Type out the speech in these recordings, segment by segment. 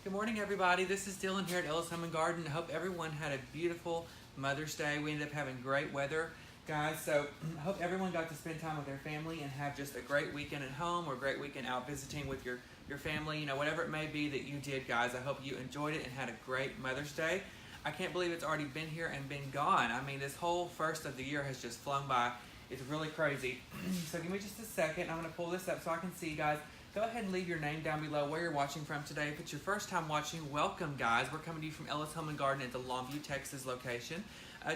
Good morning, everybody. This is Dylan here at Ellis Home and Garden. I hope everyone had a beautiful Mother's Day. We ended up having great weather, guys. So I hope everyone got to spend time with their family and have just a great weekend at home or a great weekend out visiting with your family. You know, whatever it may be that you did, guys. I hope you enjoyed it and had a great Mother's Day. I can't believe it's already been here and been gone. I mean, this whole first of the year has just flown by. It's really crazy. So give me just a second. I'm going to pull this up so I can see you guys. Go ahead and leave your name down below where you're watching from today. If it's your first time watching, welcome, guys. We're coming to you from Ellis Home and Garden at the Longview, Texas location.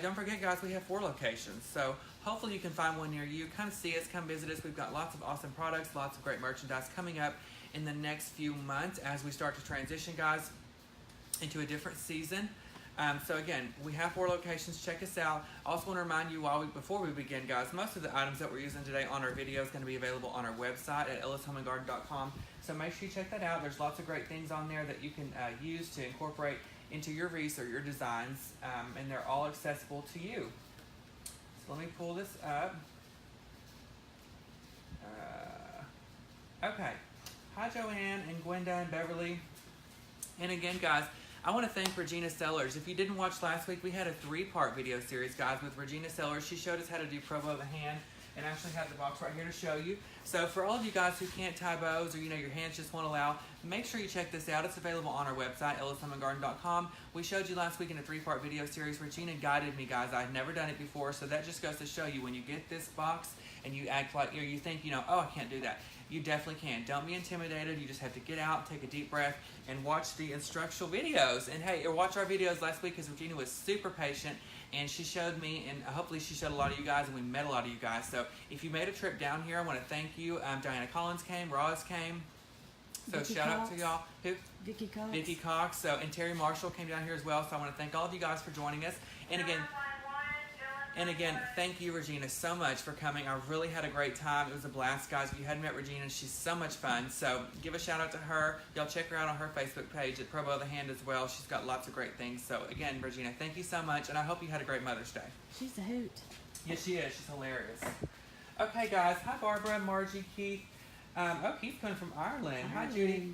Don't forget, guys, we have 4 locations. So hopefully you can find one near you. Come see us, come visit us. We've got lots of awesome products, lots of great merchandise coming up in the next few months as we start to transition, guys, into a different season. So again, we have 4 locations. Check us out. I also want to remind you before we begin, guys, most of the items that we're using today on our video is going to be available on our website at ellishomeandgarden.com. So make sure you check that out. There's lots of great things on there that you can use to incorporate into your wreaths or your designs, and they're all accessible to you. So let me pull this up. Okay. Hi, Joanne and Gwenda and Beverly. And again, guys, I want to thank Regina Sellers. If you didn't watch last week, we had a 3-part video series, guys, with Regina Sellers. She showed us how to do pro bow of the hand and actually have the box right here to show you. So for all of you guys who can't tie bows or, you know, your hands just won't allow, make sure you check this out. It's available on our website, ellishomeandgarden.com. We showed you last week in a 3-part video series. Regina guided me, guys. I had never done it before, so that just goes to show you when you get this box and you act like, you think, oh, I can't do that. You definitely can. Don't be intimidated. You just have to get out, take a deep breath, and watch the instructional videos. And hey, or watch our videos last week because Regina was super patient and she showed me, and hopefully she showed a lot of you guys, and we met a lot of you guys. So if you made a trip down here, I want to thank you. Diana Collins came, Roz came. So Vicky shout Cox. out to y'all. Who? Vicky Cox. Vicky Cox. So, and Terry Marshall came down here as well. So I want to thank all of you guys for joining us. And again, thank you, Regina, so much for coming. I really had a great time. It was a blast, guys. If you hadn't met Regina, she's so much fun. So give a shout out to her. Y'all check her out on her Facebook page at Pro Bow of the Hand as well. She's got lots of great things. So again, Regina, thank you so much, and I hope you had a great Mother's Day. She's a hoot. Yes, she is. She's hilarious. Okay, guys. Hi, Barbara, Margie, Keith. Keith's coming from Ireland. Hi, Judy.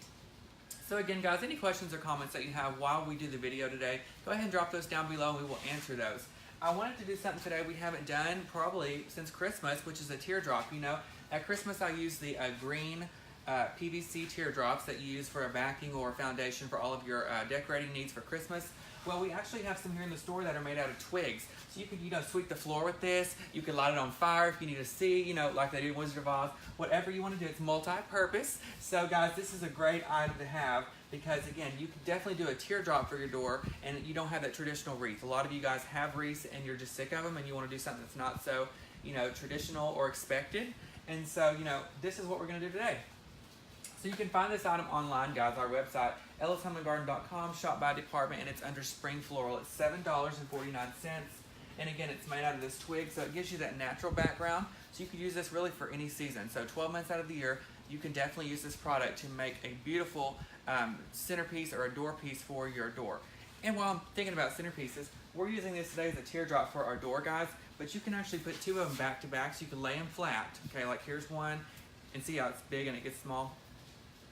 So again, guys, any questions or comments that you have while we do the video today, go ahead and drop those down below, and we will answer those. I wanted to do something today we haven't done probably since Christmas, which is a teardrop. You know, at Christmas I use the green PVC teardrops that you use for a backing or foundation for all of your decorating needs for Christmas. Well, we actually have some here in the store that are made out of twigs. So you could, sweep the floor with this. You could light it on fire if you need to see, like they do in Wizard of Oz. Whatever you want to do, it's multi-purpose. So guys, this is a great item to have because, again, you can definitely do a teardrop for your door and you don't have that traditional wreath. A lot of you guys have wreaths and you're just sick of them and you want to do something that's not so, traditional or expected. And so, this is what we're going to do today. So you can find this item online, guys, our website, ellishomeandgarden.com, shop by department, and it's under spring floral. It's $7.49. And again, it's made out of this twig, so it gives you that natural background. So you could use this really for any season. So 12 months out of the year, you can definitely use this product to make a beautiful centerpiece or a door piece for your door. And while I'm thinking about centerpieces, we're using this today as a teardrop for our door, guys, but you can actually put 2 of them back to back, so you can lay them flat. Okay, like here's one, and see how it's big and it gets small?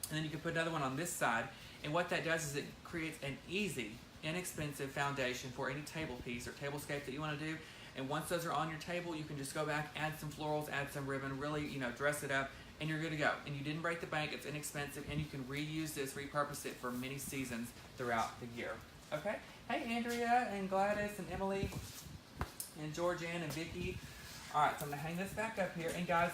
And then you can put another one on this side, and what that does is it creates an easy, inexpensive foundation for any table piece or tablescape that you want to do. And once those are on your table, you can just go back, add some florals, add some ribbon, really, dress it up, and you're good to go. And you didn't break the bank, it's inexpensive, and you can reuse this, repurpose it for many seasons throughout the year. Okay? Hey, Andrea and Gladys and Emily and Georgianne and Vicky. All right, so I'm going to hang this back up here. And guys,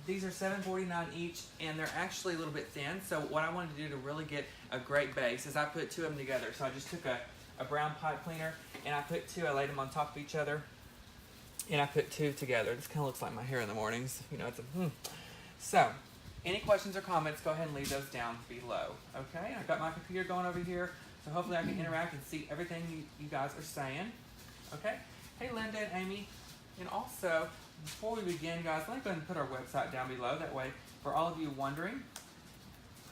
these are $7.49 each, and they're actually a little bit thin. So what I wanted to do to really get a great base is I put 2 of them together. So I just took a brown pipe cleaner, and I put 2, I laid them on top of each other, and I put 2 together. This kind of looks like my hair in the mornings. It's a So, any questions or comments, go ahead and leave those down below. Okay, I've got my computer going over here, so hopefully I can interact and see everything you guys are saying. Okay, hey Linda and Amy, and also, before we begin, guys, let me go ahead and put our website down below. That way, for all of you wondering,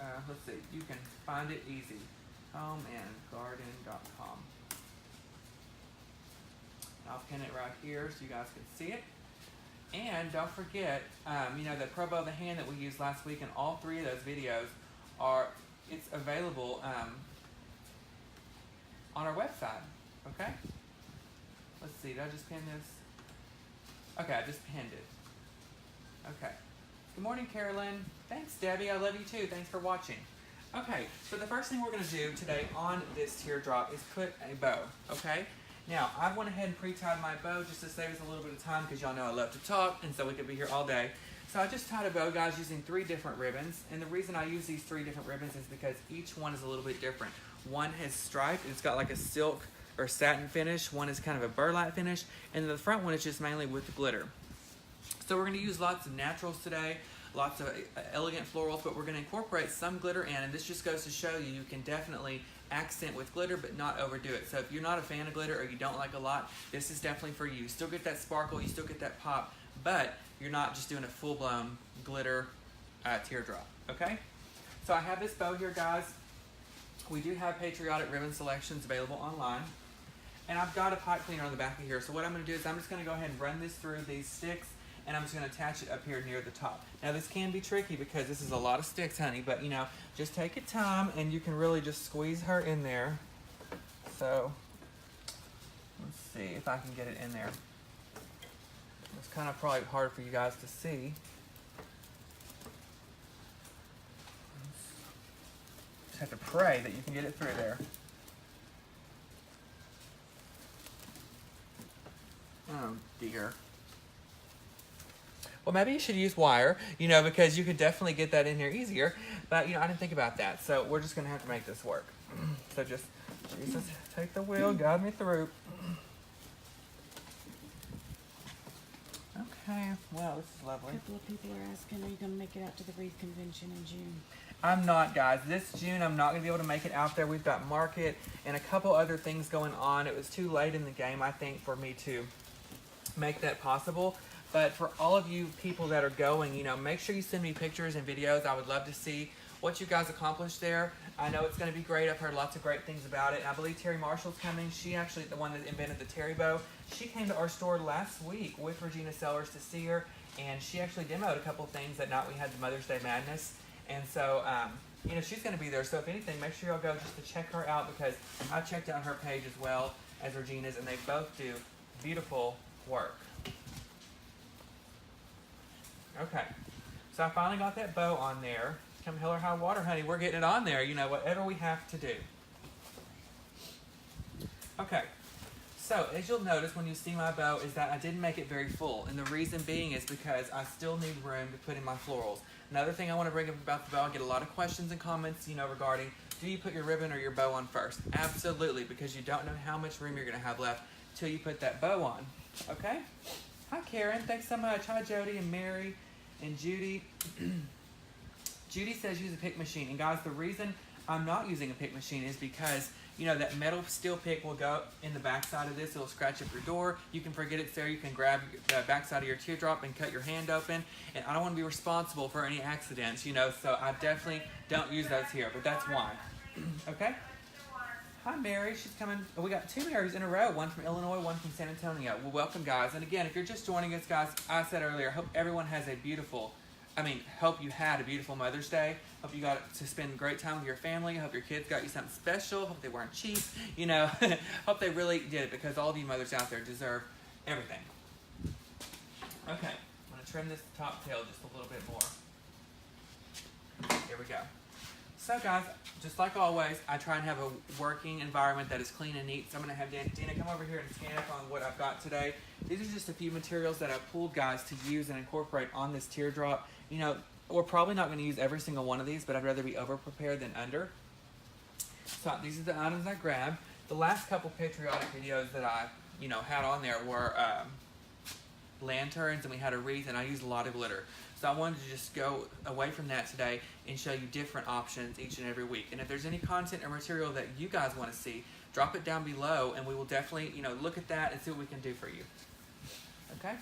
let's see, you can find it easy. homeandgarden.com. I'll pin it right here so you guys can see it. And don't forget, the Pro Bow of the Hand that we used last week, and all 3 of those videos it's available on our website. Okay? Let's see, did I just pin this? Okay, I just pinned it. Okay. Good morning, Carolyn. Thanks, Debbie. I love you too. Thanks for watching. Okay, so the first thing we're going to do today on this teardrop is put a bow, okay? Now, I went ahead and pre-tied my bow just to save us a little bit of time because y'all know I love to talk, and so we could be here all day. So I just tied a bow, guys, using 3 different ribbons, and the reason I use these 3 different ribbons is because each one is a little bit different. One has striped, it's got like a silk or satin finish, one is kind of a burlap finish, and the front one is just mainly with the glitter. So we're going to use lots of naturals today, lots of elegant florals, but we're going to incorporate some glitter in, and this just goes to show you you can definitely accent with glitter but not overdo it. So if you're not a fan of glitter or you don't like a lot, this is definitely for you. You still get that sparkle, you still get that pop, but you're not just doing a full-blown glitter teardrop, okay? So I have this bow here, guys. We do have patriotic ribbon selections available online, and I've got a pipe cleaner on the back of here. So what I'm going to do is I'm just going to go ahead and run this through these sticks, and I'm just going to attach it up here near the top. Now this can be tricky because this is a lot of sticks, honey, but you know, just take your time and you can really just squeeze her in there. So let's see if I can get it in there. It's kind of probably hard for you guys to see. Just have to pray that you can get it through there. Oh dear. Well, maybe you should use wire, you know, because you could definitely get that in here easier. But, you know, I didn't think about that. So we're just going to have to make this work. So just, Jesus, take the wheel, guide me through. Okay, well, this is lovely. A couple of people are asking, are you going to make it out to the Wreath Convention in June? I'm not, guys. This June, I'm not going to be able to make it out there. We've got market and a couple other things going on. It was too late in the game, I think, for me to make that possible. But for all of you people that are going, you know, make sure you send me pictures and videos. I would love to see what you guys accomplished there. I know it's going to be great. I've heard lots of great things about it. And I believe Terry Marshall's coming. She actually, the one that invented the Terry bow, she came to our store last week with Regina Sellers to see her. And she actually demoed a couple things that night we had the Mother's Day Madness. And so, you know, she's going to be there. So if anything, make sure y'all go just to check her out because I checked out her page as well as Regina's. And they both do beautiful work. Okay, so I finally got that bow on there. Come hell or high water, honey, we're getting it on there, you know, whatever we have to do. Okay, so as you'll notice when you see my bow is that I didn't make it very full, and the reason being is because I still need room to put in my florals. Another thing I want to bring up about the bow, I get a lot of questions and comments, you know, regarding, do you put your ribbon or your bow on first? Absolutely, because you don't know how much room you're going to have left till you put that bow on, okay? Hi, Karen. Thanks so much. Hi, Jody and Mary and Judy. Judy says use a pick machine. And guys, the reason I'm not using a pick machine is because, you know, that metal steel pick will go in the back side of this. It'll scratch up your door. You can forget it's there. You can grab the back side of your teardrop and cut your hand open. And I don't want to be responsible for any accidents, you know, so I definitely don't use those here. But that's why. Okay? Hi, Mary. She's coming. Oh, we got 2 Marys in a row. One from Illinois, one from San Antonio. Well, welcome, guys. And again, if you're just joining us, guys, I said earlier, hope everyone has a beautiful, hope you had a beautiful Mother's Day. Hope you got to spend a great time with your family. Hope your kids got you something special. Hope they weren't cheap. You know, hope they really did it because all of you mothers out there deserve everything. Okay. I'm going to trim this top tail just a little bit more. Here we go. So guys, just like always, I try and have a working environment that is clean and neat. So I'm going to have Dina come over here and scan up on what I've got today. These are just a few materials that I've pulled, guys, to use and incorporate on this teardrop. You know, we're probably not going to use every single one of these, but I'd rather be over-prepared than under. So these are the items I grabbed. The last couple patriotic videos that I, you know, had on there were lanterns, and we had a wreath, and I used a lot of glitter. So I wanted to just go away from that today and show you different options each and every week. And if there's any content or material that you guys want to see, drop it down below, and we will definitely, you know, look at that and see what we can do for you. Okay?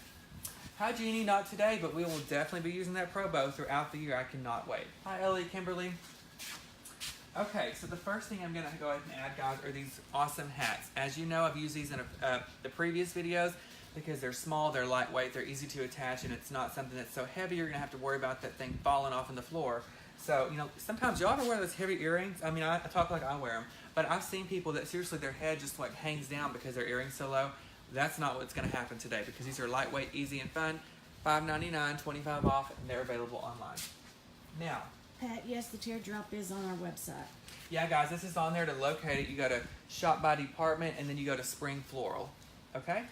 Hi, Jeannie. Not today, but we will definitely be using that Pro Bow throughout the year. I cannot wait. Hi, Ellie, Kimberly. Okay, so the first thing I'm going to go ahead and add, guys, are these awesome hats. As you know, I've used these in the previous videos because they're small, they're lightweight, they're easy to attach, and it's not something that's so heavy you're going to have to worry about that thing falling off on the floor. So, you know, sometimes y'all ever wear those heavy earrings? I mean, I talk like I wear them, but I've seen people that seriously their head just like hangs down because their earrings so low. That's not what's going to happen today because these are lightweight, easy, and fun. $5.99, 25 off, and they're available online. Now, Pat, yes, the teardrop is on our website. yeah, guys, this is on there. To locate it, you go to shop by department, and then you go to spring floral. Okay?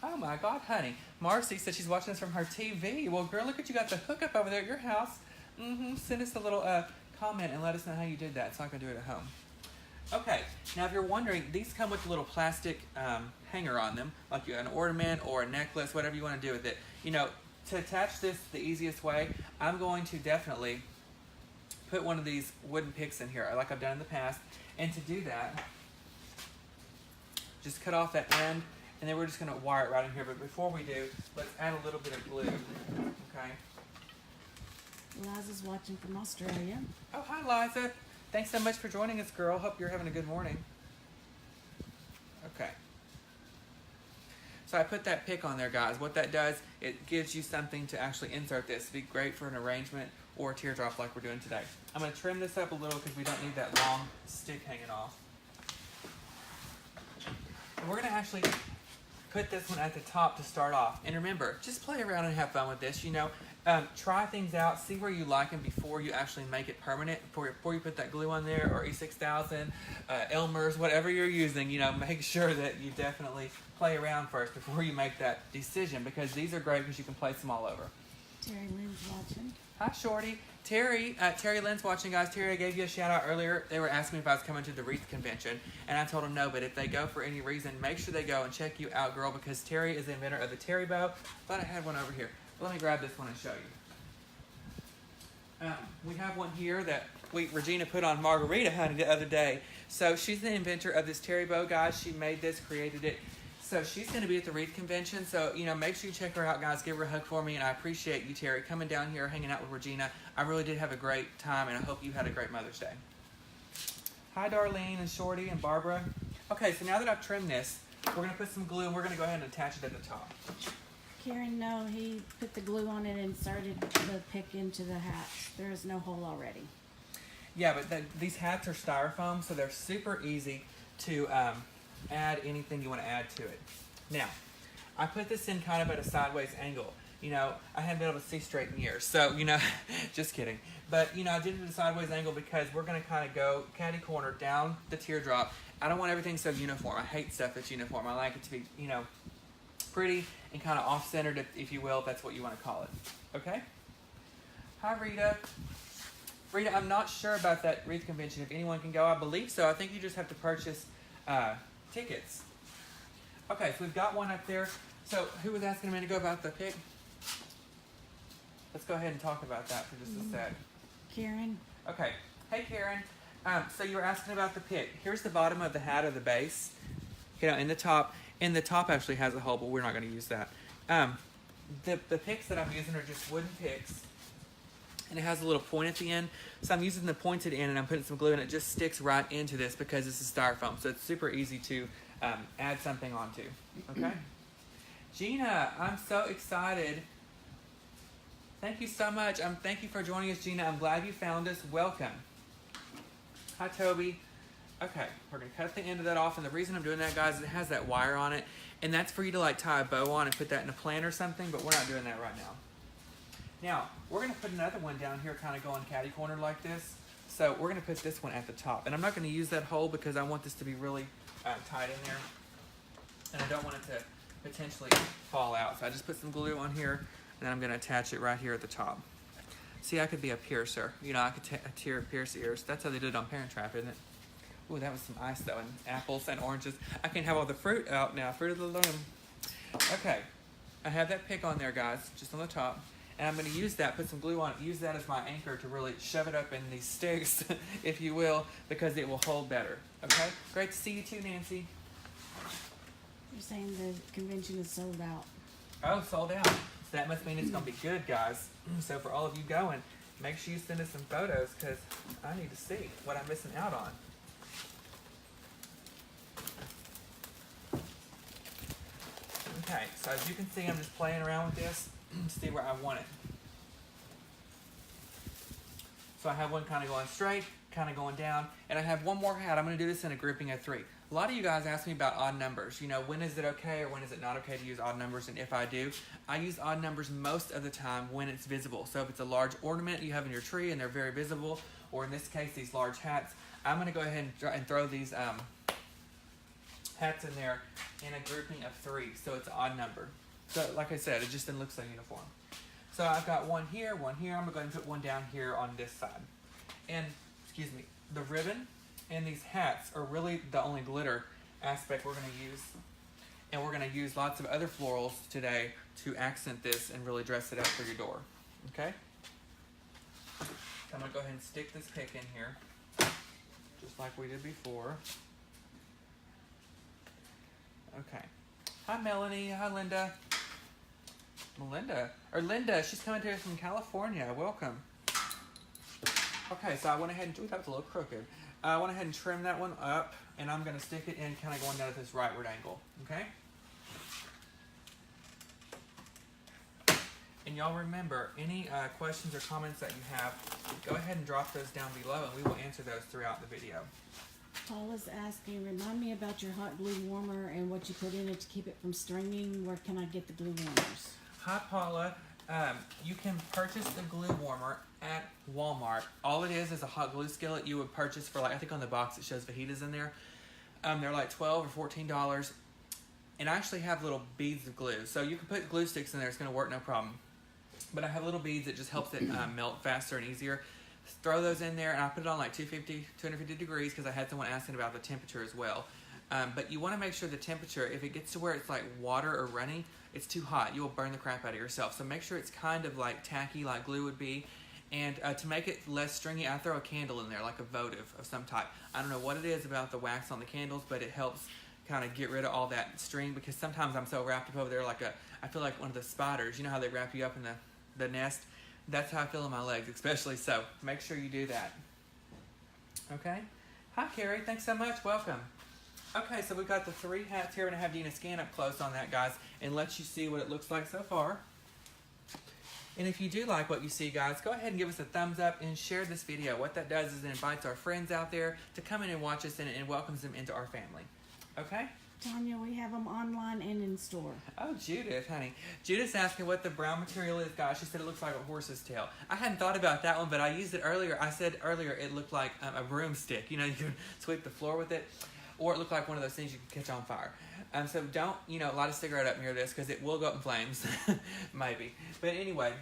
Oh my God, honey. Marcy said she's watching this from her TV. Well, girl, look at you got the hookup over there at your house. Send us a little comment and let us know how you did that. It's not going to do it at home. Okay, now if you're wondering, these come with a little plastic hanger on them, like an ornament or a necklace, whatever you want to do with it. You know, to attach this the easiest way, I'm going to definitely put one of these wooden picks in here, like I've done in the past. And to do that, just cut off that end, and then we're just going to wire it right in here. But before we do, let's add a little bit of glue. Okay. Liza's watching from Australia. Oh, hi, Liza. Thanks so much for joining us, girl. Hope you're having a good morning. Okay. So I put that pick on there, guys. What that does, it gives you something to actually insert this. It'd be great for an arrangement or a teardrop like we're doing today. I'm going to trim this up a little because we don't need that long stick hanging off. And we're going to actually put this one at the top to start off. And remember, just play around and have fun with this. You know, try things out, see where you like them before you actually make it permanent. Before you put that glue on there, or E6000, Elmer's, whatever you're using, you know, make sure that you definitely play around first before you make that decision, because these are great because you can place them all over. Terry Lynn's watching. Hi, Shorty. Terry Lynn's watching, guys. Terry, I gave you a shout out earlier. They were asking me if I was coming to the Wreath Convention, and I told them no, but if they go for any reason, make sure they go and check you out, girl, because Terry is the inventor of the Terry bow. Thought I had one over here. Let me grab this one and show you. We have one here that Regina put on Margarita Honey the other day. So she's the inventor of this Terry bow, guys. She made this, created it. So she's going to be at the Wreath Convention. So, you know, make sure you check her out, guys. Give her a hug for me. And I appreciate you, Terry, coming down here, hanging out with Regina. I really did have a great time, and I hope you had a great Mother's Day. Hi, Darlene and Shorty and Barbara. Okay, so now that I've trimmed this, we're going to put some glue, and we're going to go ahead and attach it at the top. Karen, no, he put the glue on it and inserted the pick into the hat. There is no hole already. Yeah, but these hats are styrofoam, so they're super easy to add anything you want to add to it. Now, I put this in kind of at a sideways angle. You know, I haven't been able to see straight in years, so, you know, just kidding. But, you know, I did it at a sideways angle because we're going to kind of go catty corner down the teardrop. I don't want everything so uniform. I hate stuff that's uniform. I like it to be, you know, pretty and kind of off-centered, if you will, if that's what you want to call it. Okay? Hi, Rita. Rita, I'm not sure about that Wreath Convention. If anyone can go, I believe so. I think you just have to purchase tickets. Okay, so we've got one up there. So who was asking a minute ago about the pick? Let's go ahead and talk about that for just a sec. Karen? Okay. Hey, Karen. So you were asking about the pick. Here's the bottom of the hat or the base. You know, in the top. And the top actually has a hole, but we're not going to use that. The picks that I'm using are just wooden picks. And it has a little point at the end. So I'm using the pointed end, and I'm putting some glue, and it just sticks right into this because this is styrofoam. So it's super easy to add something onto. Okay? Gina, I'm so excited. Thank you so much. Thank you for joining us, Gina. I'm glad you found us. Welcome. Hi, Toby. Okay, we're going to cut the end of that off, and the reason I'm doing that, guys, is it has that wire on it, and that's for you to, like, tie a bow on and put that in a plant or something, but we're not doing that right now. Now, we're going to put another one down here kind of going catty corner like this, so we're going to put this one at the top, and I'm not going to use that hole because I want this to be really tight in there, and I don't want it to potentially fall out, so I just put some glue on here, and then I'm going to attach it right here at the top. See, I could be a piercer. You know, I could pierce ears. That's how they did it on Parent Trap, isn't it? Ooh, that was some ice, though, and apples and oranges. I can have all the fruit out now, fruit of the loom. Okay, I have that pick on there, guys, just on the top. And I'm going to use that, put some glue on it, use that as my anchor to really shove it up in these sticks, if you will, because it will hold better. Okay? Great to see you too, Nancy. You're saying the convention is sold out. Oh, sold out. So that must mean it's going to be good, guys. So for all of you going, make sure you send us some photos because I need to see what I'm missing out on. Okay, so as you can see, I'm just playing around with this to see where I want it. So I have one kind of going straight, kind of going down, and I have one more hat. I'm going to do this in a grouping of 3. A lot of you guys ask me about odd numbers. You know, when is it okay or when is it not okay to use odd numbers? And if I do, I use odd numbers most of the time when it's visible. So if it's a large ornament you have in your tree and they're very visible, or in this case, these large hats, I'm going to go ahead and throw these hats in there in a grouping of 3. So it's an odd number. So like I said, it just then looks so uniform. So I've got one here, one here. I'm going to go ahead and put one down here on this side. And, excuse me, the ribbon and these hats are really the only glitter aspect we're going to use. And we're going to use lots of other florals today to accent this and really dress it up for your door. Okay? So I'm going to go ahead and stick this pick in here, just like we did before. Okay. Hi, Melanie. Hi, Linda. Linda, she's coming to us from California. Welcome. Okay, so I went ahead and, ooh, that was a little crooked. I went ahead and trimmed that one up, and I'm going to stick it in kind of going down at this rightward angle, okay? And y'all remember, any questions or comments that you have, go ahead and drop those down below, and we will answer those throughout the video. Paula's asking, remind me about your hot glue warmer and what you put in it to keep it from stringing. Where can I get the glue warmers? Hi, Paula. You can purchase the glue warmer at Walmart. All it is a hot glue skillet you would purchase for, like, I think on the box it shows fajitas in there. They're like $12 or $14. And I actually have little beads of glue. So you can put glue sticks in there. It's going to work no problem. But I have little beads that just helps it melt faster and easier. Throw those in there, and I put it on like 250 degrees because I had someone asking about the temperature as well. But you want to make sure the temperature, if it gets to where it's like water or runny, it's too hot. You will burn the crap out of yourself. So make sure it's kind of like tacky, like glue would be. And to make it less stringy, I throw a candle in there, like a votive of some type. I don't know what it is about the wax on the candles, but it helps kind of get rid of all that string, because sometimes I'm so wrapped up over there like I feel like one of the spiders. You know how they wrap you up in the nest? That's how I feel in my legs, especially. So make sure you do that. Okay? Hi, Carrie. Thanks so much. Welcome. Okay, so we've got the 3 hats here. I'm going to have Dina scan up close on that, guys, and let you see what it looks like so far. And if you do like what you see, guys, go ahead and give us a thumbs up and share this video. What that does is it invites our friends out there to come in and watch us, and welcomes them into our family. Okay? Tanya, we have them online and in store. Oh, Judith, honey. Judith's asking what the brown material is, guys. She said it looks like a horse's tail. I hadn't thought about that one, but I used it earlier. I said earlier it looked like a broomstick. You know, you can sweep the floor with it. Or it looked like one of those things you can catch on fire. So don't, light a cigarette up near this, because it will go up in flames. Maybe. But anyway,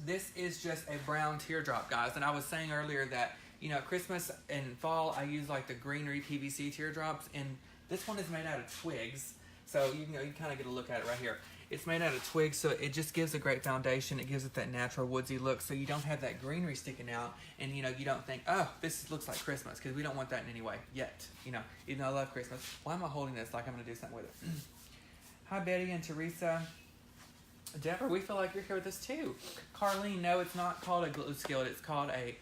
this is just a brown teardrop, guys. And I was saying earlier that, Christmas and fall, I use like the greenery PVC teardrops. And this one is made out of twigs. So, you kind of get a look at it right here. It's made out of twigs, so it just gives a great foundation. It gives it that natural woodsy look, so you don't have that greenery sticking out, and you don't think, oh, this looks like Christmas, because we don't want that in any way yet. Even though I love Christmas, why am I holding this like I'm going to do something with it? Hi, Betty and Teresa. Deborah, we feel like you're here with us too. Carlene, no, it's not called a glue skillet. It's called a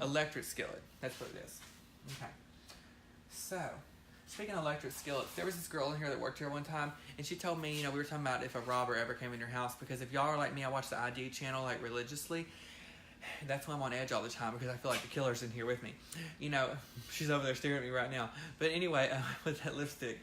electric skillet. That's what it is. Okay. So, speaking of electric skillets, there was this girl in here that worked here one time, and she told me, we were talking about if a robber ever came in your house, because if y'all are like me, I watch the ID channel like religiously. That's why I'm on edge all the time, because I feel like the killer's in here with me. She's over there staring at me right now. But anyway, with that lipstick,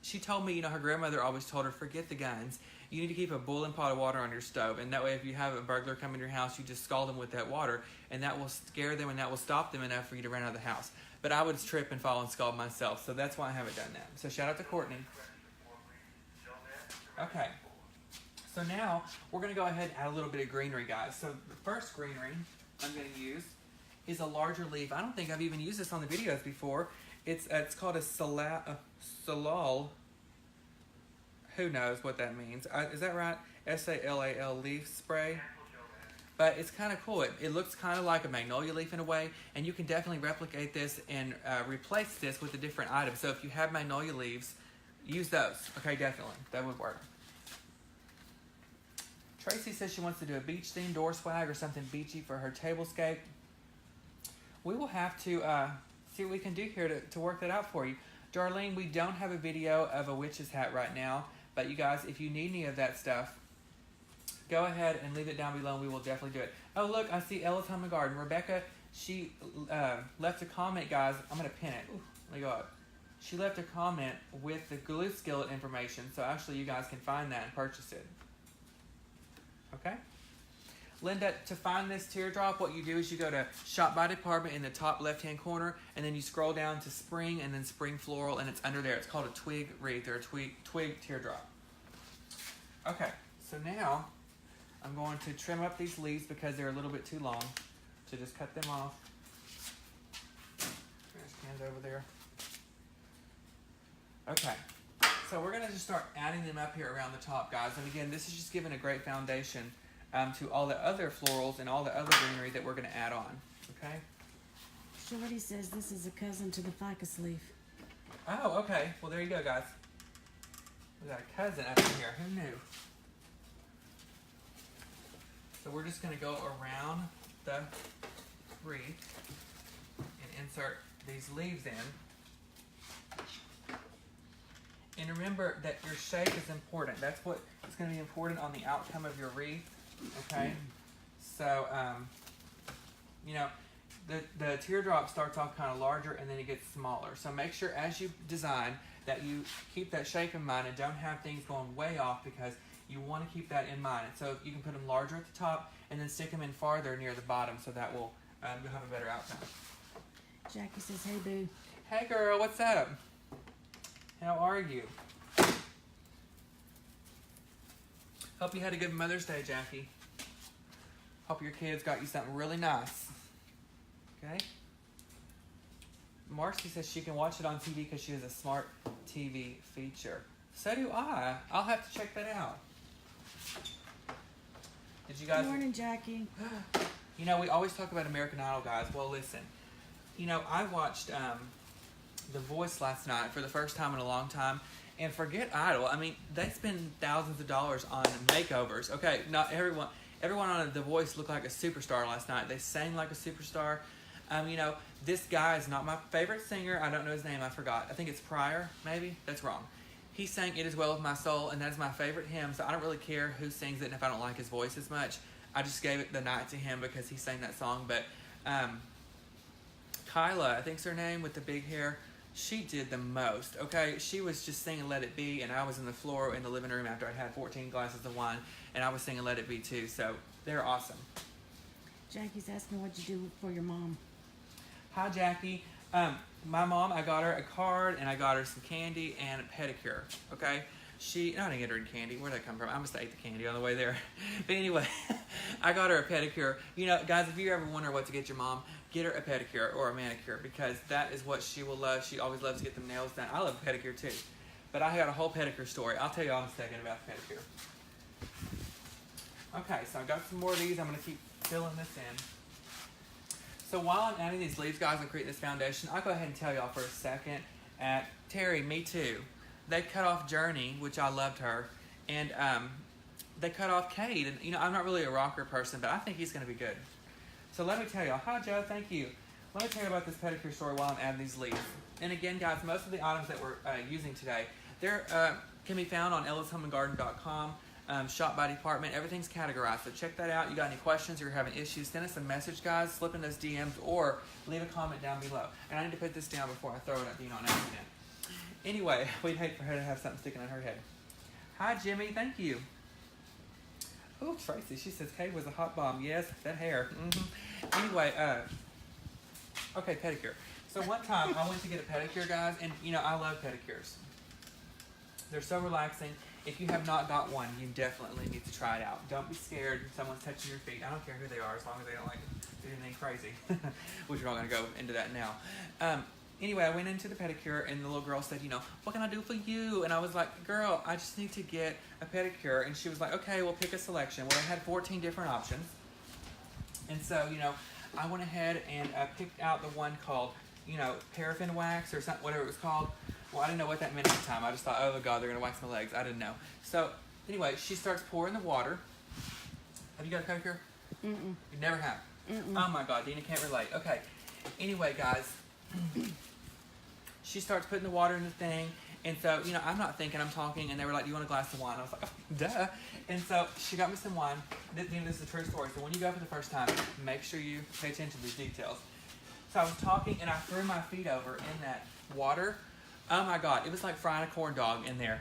she told me, her grandmother always told her, forget the guns. You need to keep a boiling pot of water on your stove, and that way if you have a burglar come in your house, you just scald them with that water, and that will scare them, and that will stop them enough for you to run out of the house. But I would trip and fall and scald myself, so that's why I haven't done that. So shout out to Courtney. Okay. So now we're going to go ahead and add a little bit of greenery, guys. So the first greenery I'm going to use is a larger leaf. I don't think I've even used this on the videos before. It's called a salal. Who knows what that means? Is that right? S-A-L-A-L leaf spray. But it's kind of cool. It looks kind of like a magnolia leaf in a way, and you can definitely replicate this and replace this with a different item. So if you have magnolia leaves, use those. Okay, definitely. That would work. Tracy says she wants to do a beach theme door swag or something beachy for her tablescape. We will have to see what we can do here to work that out for you. Darlene, we don't have a video of a witch's hat right now, but you guys, if you need any of that stuff, go ahead and leave it down below, and we will definitely do it. Oh, look, I see Ella's Home and Garden. Rebecca, she left a comment, guys. I'm going to pin it. Ooh, let me go up. She left a comment with the glue skillet information, so actually you guys can find that and purchase it. Okay? Linda, to find this teardrop, what you do is you go to Shop by Department in the top left-hand corner, and then you scroll down to Spring, and then Spring Floral, and it's under there. It's called a twig wreath or a twig teardrop. Okay, so now I'm going to trim up these leaves because they're a little bit too long. So just cut them off. Trash can's over there. Okay, so we're going to just start adding them up here around the top, guys. And again, this is just giving a great foundation to all the other florals and all the other greenery that we're going to add on. Okay? Shorty says this is a cousin to the ficus leaf. Oh, okay. Well, there you go, guys. We got a cousin up in here. Who knew? So we're just going to go around the wreath and insert these leaves in. And remember that your shape is important. That's what is going to be important on the outcome of your wreath. Okay? So, you know, the teardrop starts off kind of larger and then it gets smaller. So make sure as you design that you keep that shape in mind and don't have things going way off, because you want to keep that in mind. So you can put them larger at the top and then stick them in farther near the bottom, so that will you'll have a better outcome. Jackie says, hey, boo. Hey, girl, what's up? How are you? Hope you had a good Mother's Day, Jackie. Hope your kids got you something really nice. Okay? Marcy says she can watch it on TV because she has a smart TV feature. So do I. I'll have to check that out. Did you guys... Good morning, Jackie. You know, we always talk about American Idol, guys. Well, listen. You know, I watched The Voice last night for the first time in a long time. And forget Idol. I mean, they spend thousands of dollars on makeovers. Okay, not everyone. Everyone on The Voice looked like a superstar last night. They sang like a superstar. You know, this guy is not my favorite singer. I don't know his name. I forgot. I think it's Pryor, maybe. That's wrong. He sang It Is Well With My Soul, and that is my favorite hymn. So I don't really care who sings it, and if I don't like his voice as much, I just gave it the night to him because he sang that song. But Kyla, I think's her name, with the big hair, she did the most, okay? She was just singing Let It Be, and I was in the floor in the living room after I had 14 glasses of wine, and I was singing Let It Be too, so they're awesome. Jackie's asking what you do for your mom. Hi, Jackie. My mom, I got her a card, and I got her some candy and a pedicure, okay? I didn't get her any candy. Where'd that come from? I must have ate the candy on the way there. But anyway, I got her a pedicure. You know, guys, if you ever wonder what to get your mom, get her a pedicure or a manicure, because that is what she will love. She always loves to get them nails done. I love a pedicure too. But I got a whole pedicure story. I'll tell you all in a second about the pedicure. Okay, so I've got some more of these. I'm going to keep filling this in. So while I'm adding these leaves, guys, and creating this foundation, I'll go ahead and tell y'all for a second. Terry, me too. They cut off Journey, which I loved her, and they cut off Cade. And, you know, I'm not really a rocker person, but I think he's going to be good. So let me tell y'all. Hi, Joe. Thank you. Let me tell you about this pedicure story while I'm adding these leaves. And again, guys, most of the items that we're using today, they're can be found on ellishomeandgarden.com. Shop by department. Everything's categorized. So check that out. You got any questions or you're having issues, send us a message, guys. Slip in those DMs or leave a comment down below. And I need to put this down before I throw it at Dean on accident. Anyway, we'd hate for her to have something sticking in her head. Hi, Jimmy. Thank you. Oh, Tracy. She says Kate was a hot bomb. Yes, that hair. Anyway, okay, pedicure. So one time I went to get a pedicure, guys, and you know I love pedicures. They're so relaxing. If you have not got one, you definitely need to try it out. Don't be scared if someone's touching your feet. I don't care who they are, as long as they don't like do anything crazy. Which we're not going to go into that now. Anyway, I went into the pedicure, and the little girl said, you know, what can I do for you? And I was like, girl, I just need to get a pedicure. And she was like, okay, well, pick a selection. Well, I had 14 different options. And so, you know, I went ahead and picked out the one called, you know, paraffin wax or something, whatever it was called. Well, I didn't know what that meant at the time. I just thought, oh, God, they're going to wax my legs. I didn't know. So, anyway, she starts pouring the water. Have you got a pedicure? Mm-mm. You never have? Mm-mm. Oh, my God. Dina can't relate. Okay. Anyway, guys, she starts putting the water in the thing, And so, you know, I'm not thinking, I'm talking, and they were like, do you want a glass of wine? I was like, oh, duh. And so she got me some wine. This is a true story. So when you go for the first time, make sure you pay attention to these details. So I was talking, and I threw my feet over in that water. Oh my God, it was like frying a corn dog in there.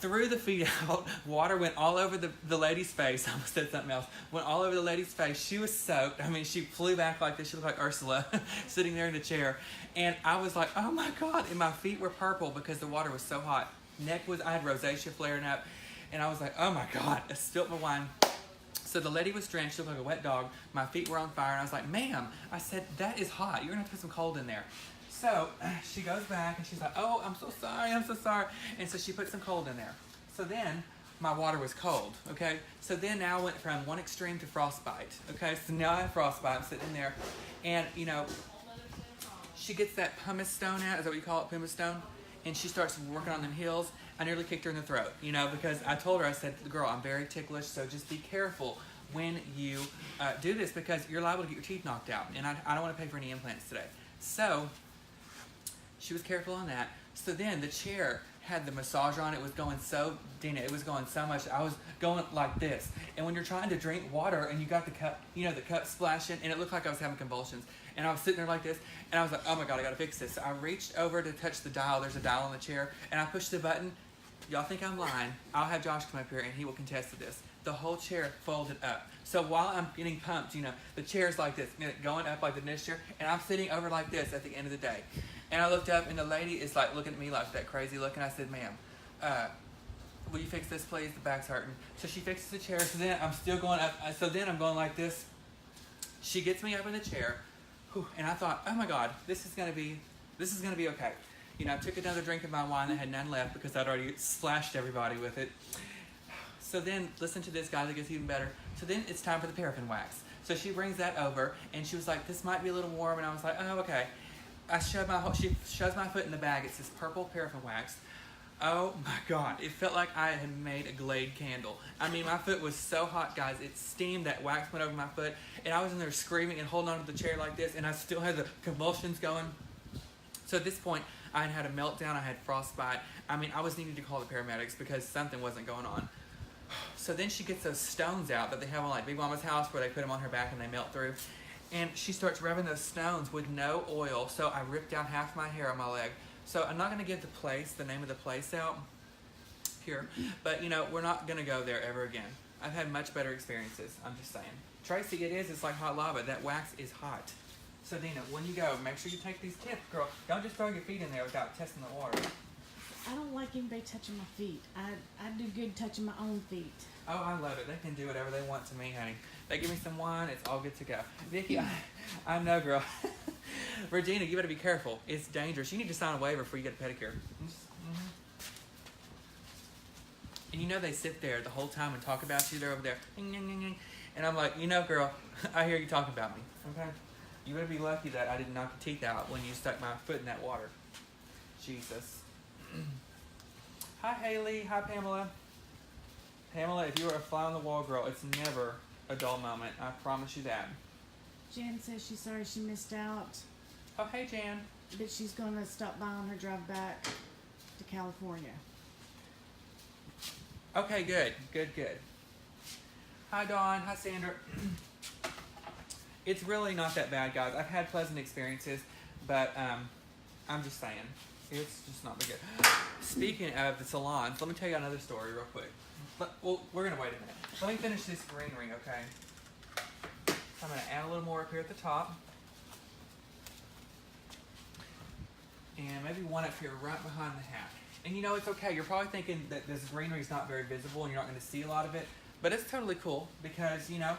Threw the feet out, water went all over the lady's face. I almost said something else. Went all over the lady's face. She was soaked. I mean, she flew back like this. She looked like Ursula sitting there in the chair. And I was like, oh my God. And my feet were purple because the water was so hot. I had rosacea flaring up. And I was like, oh my God. I spilled my wine. So the lady was drenched. She looked like a wet dog. My feet were on fire. And I was like, ma'am, I said, that is hot. You're going to have to put some cold in there. So she goes back and she's like, oh, I'm so sorry. And so she put some cold in there. So then my water was cold, okay? So then now I went from one extreme to frostbite, okay? So now I have frostbite. I'm sitting in there. And, you know, she gets that pumice stone out. Is that what you call it, pumice stone? And she starts working on them heels. I nearly kicked her in the throat, you know, because I told her, I said, girl, I'm very ticklish, so just be careful when you do this because you're liable to get your teeth knocked out. And I don't want to pay for any implants today. So she was careful on that. So then the chair had the massager on. It was going so, Dina, it was going so much. I was going like this. And when you're trying to drink water and you got the cup, you know, the cup splashing, and it looked like I was having convulsions. And I was sitting there like this, and I was like, oh my God, I gotta fix this. So I reached over to touch the dial. There's a dial on the chair, and I pushed the button. Y'all think I'm lying. I'll have Josh come up here, and he will contest to this. The whole chair folded up. So while I'm getting pumped, you know, the chair's like this, going up like the next chair, and I'm sitting over like this at the end of the day. And I looked up, and the lady is like looking at me like that crazy look, and I said, ma'am, will you fix this, please? The back's hurting. So she fixes the chair. So then I'm still going up. So then I'm going like this. She gets me up in the chair, and I thought, oh my God, this is gonna be okay. You know, I took another drink of my wine. I had none left because I'd already splashed everybody with it. So then, listen to this, guys. It gets even better. So then it's time for the paraffin wax. So she brings that over, and she was like, this might be a little warm. And I was like, oh, okay. She shoves my foot in the bag. It's this purple paraffin wax. Oh my God, it felt like I had made a Glade candle. I mean, my foot was so hot, guys. It steamed. That wax went over my foot, and I was in there screaming and holding on to the chair like this, and I still had the convulsions going. So at this point, I had a meltdown. I had frostbite. I mean, I was needing to call the paramedics because something wasn't going on. So then she gets those stones out that they have on like Big Mama's house where they put them on her back and they melt through. And she starts rubbing those stones with no oil. So I ripped out half my hair on my leg. So I'm not going to give the name of the place out here. But, you know, we're not going to go there ever again. I've had much better experiences. I'm just saying. Tracy, it's like hot lava. That wax is hot. So, Dina, when you go, make sure you take these tips, girl. Don't just throw your feet in there without testing the water. I don't like anybody touching my feet. I do good touching my own feet. Oh, I love it. They can do whatever they want to me, honey. They give me some wine, it's all good to go. Vicki, I know, girl. Regina, you better be careful. It's dangerous. You need to sign a waiver before you get a pedicure. Mm-hmm. And you know they sit there the whole time and talk about you. They're over there. And I'm like, you know, girl, I hear you talking about me. Okay? You better be lucky that I didn't knock your teeth out when you stuck my foot in that water. Jesus. Hi, Haley. Hi, Pamela. Pamela, if you are a fly on the wall girl, it's never a dull moment. I promise you that. Jan says she's sorry she missed out. Oh, hey, Jan. But she's going to stop by on her drive back to California. Okay, good. Good. Hi, Dawn. Hi, Sandra. It's really not that bad, guys. I've had pleasant experiences, but I'm just saying. It's just not that good. Speaking of the salons, let me tell you another story real quick. Well, we're going to wait a minute. Let me finish this greenery, okay? So I'm going to add a little more up here at the top. And maybe one up here right behind the hat. And you know, it's okay. You're probably thinking that this greenery is not very visible and you're not going to see a lot of it. But it's totally cool because, you know,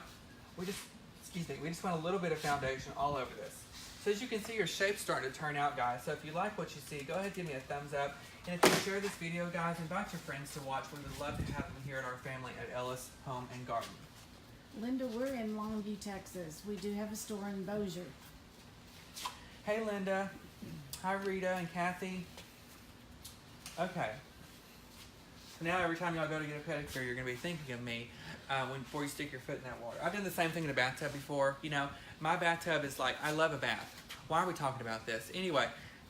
we just want a little bit of foundation all over this. So as you can see, your shape's starting to turn out, guys. So if you like what you see, go ahead and give me a thumbs up. And if you share this video, guys, invite your friends to watch. We would love to have them here at our family at Ellis Home and Garden. Linda, we're in Longview, Texas. We do have a store in Bossier. Hey, Linda. Hi, Rita and Kathy. Okay. So now every time y'all go to get a pedicure, you're going to be thinking of me before you stick your foot in that water. I've done the same thing in a bathtub before. You know, my bathtub is like, I love a bath. Why are we talking about this? Anyway,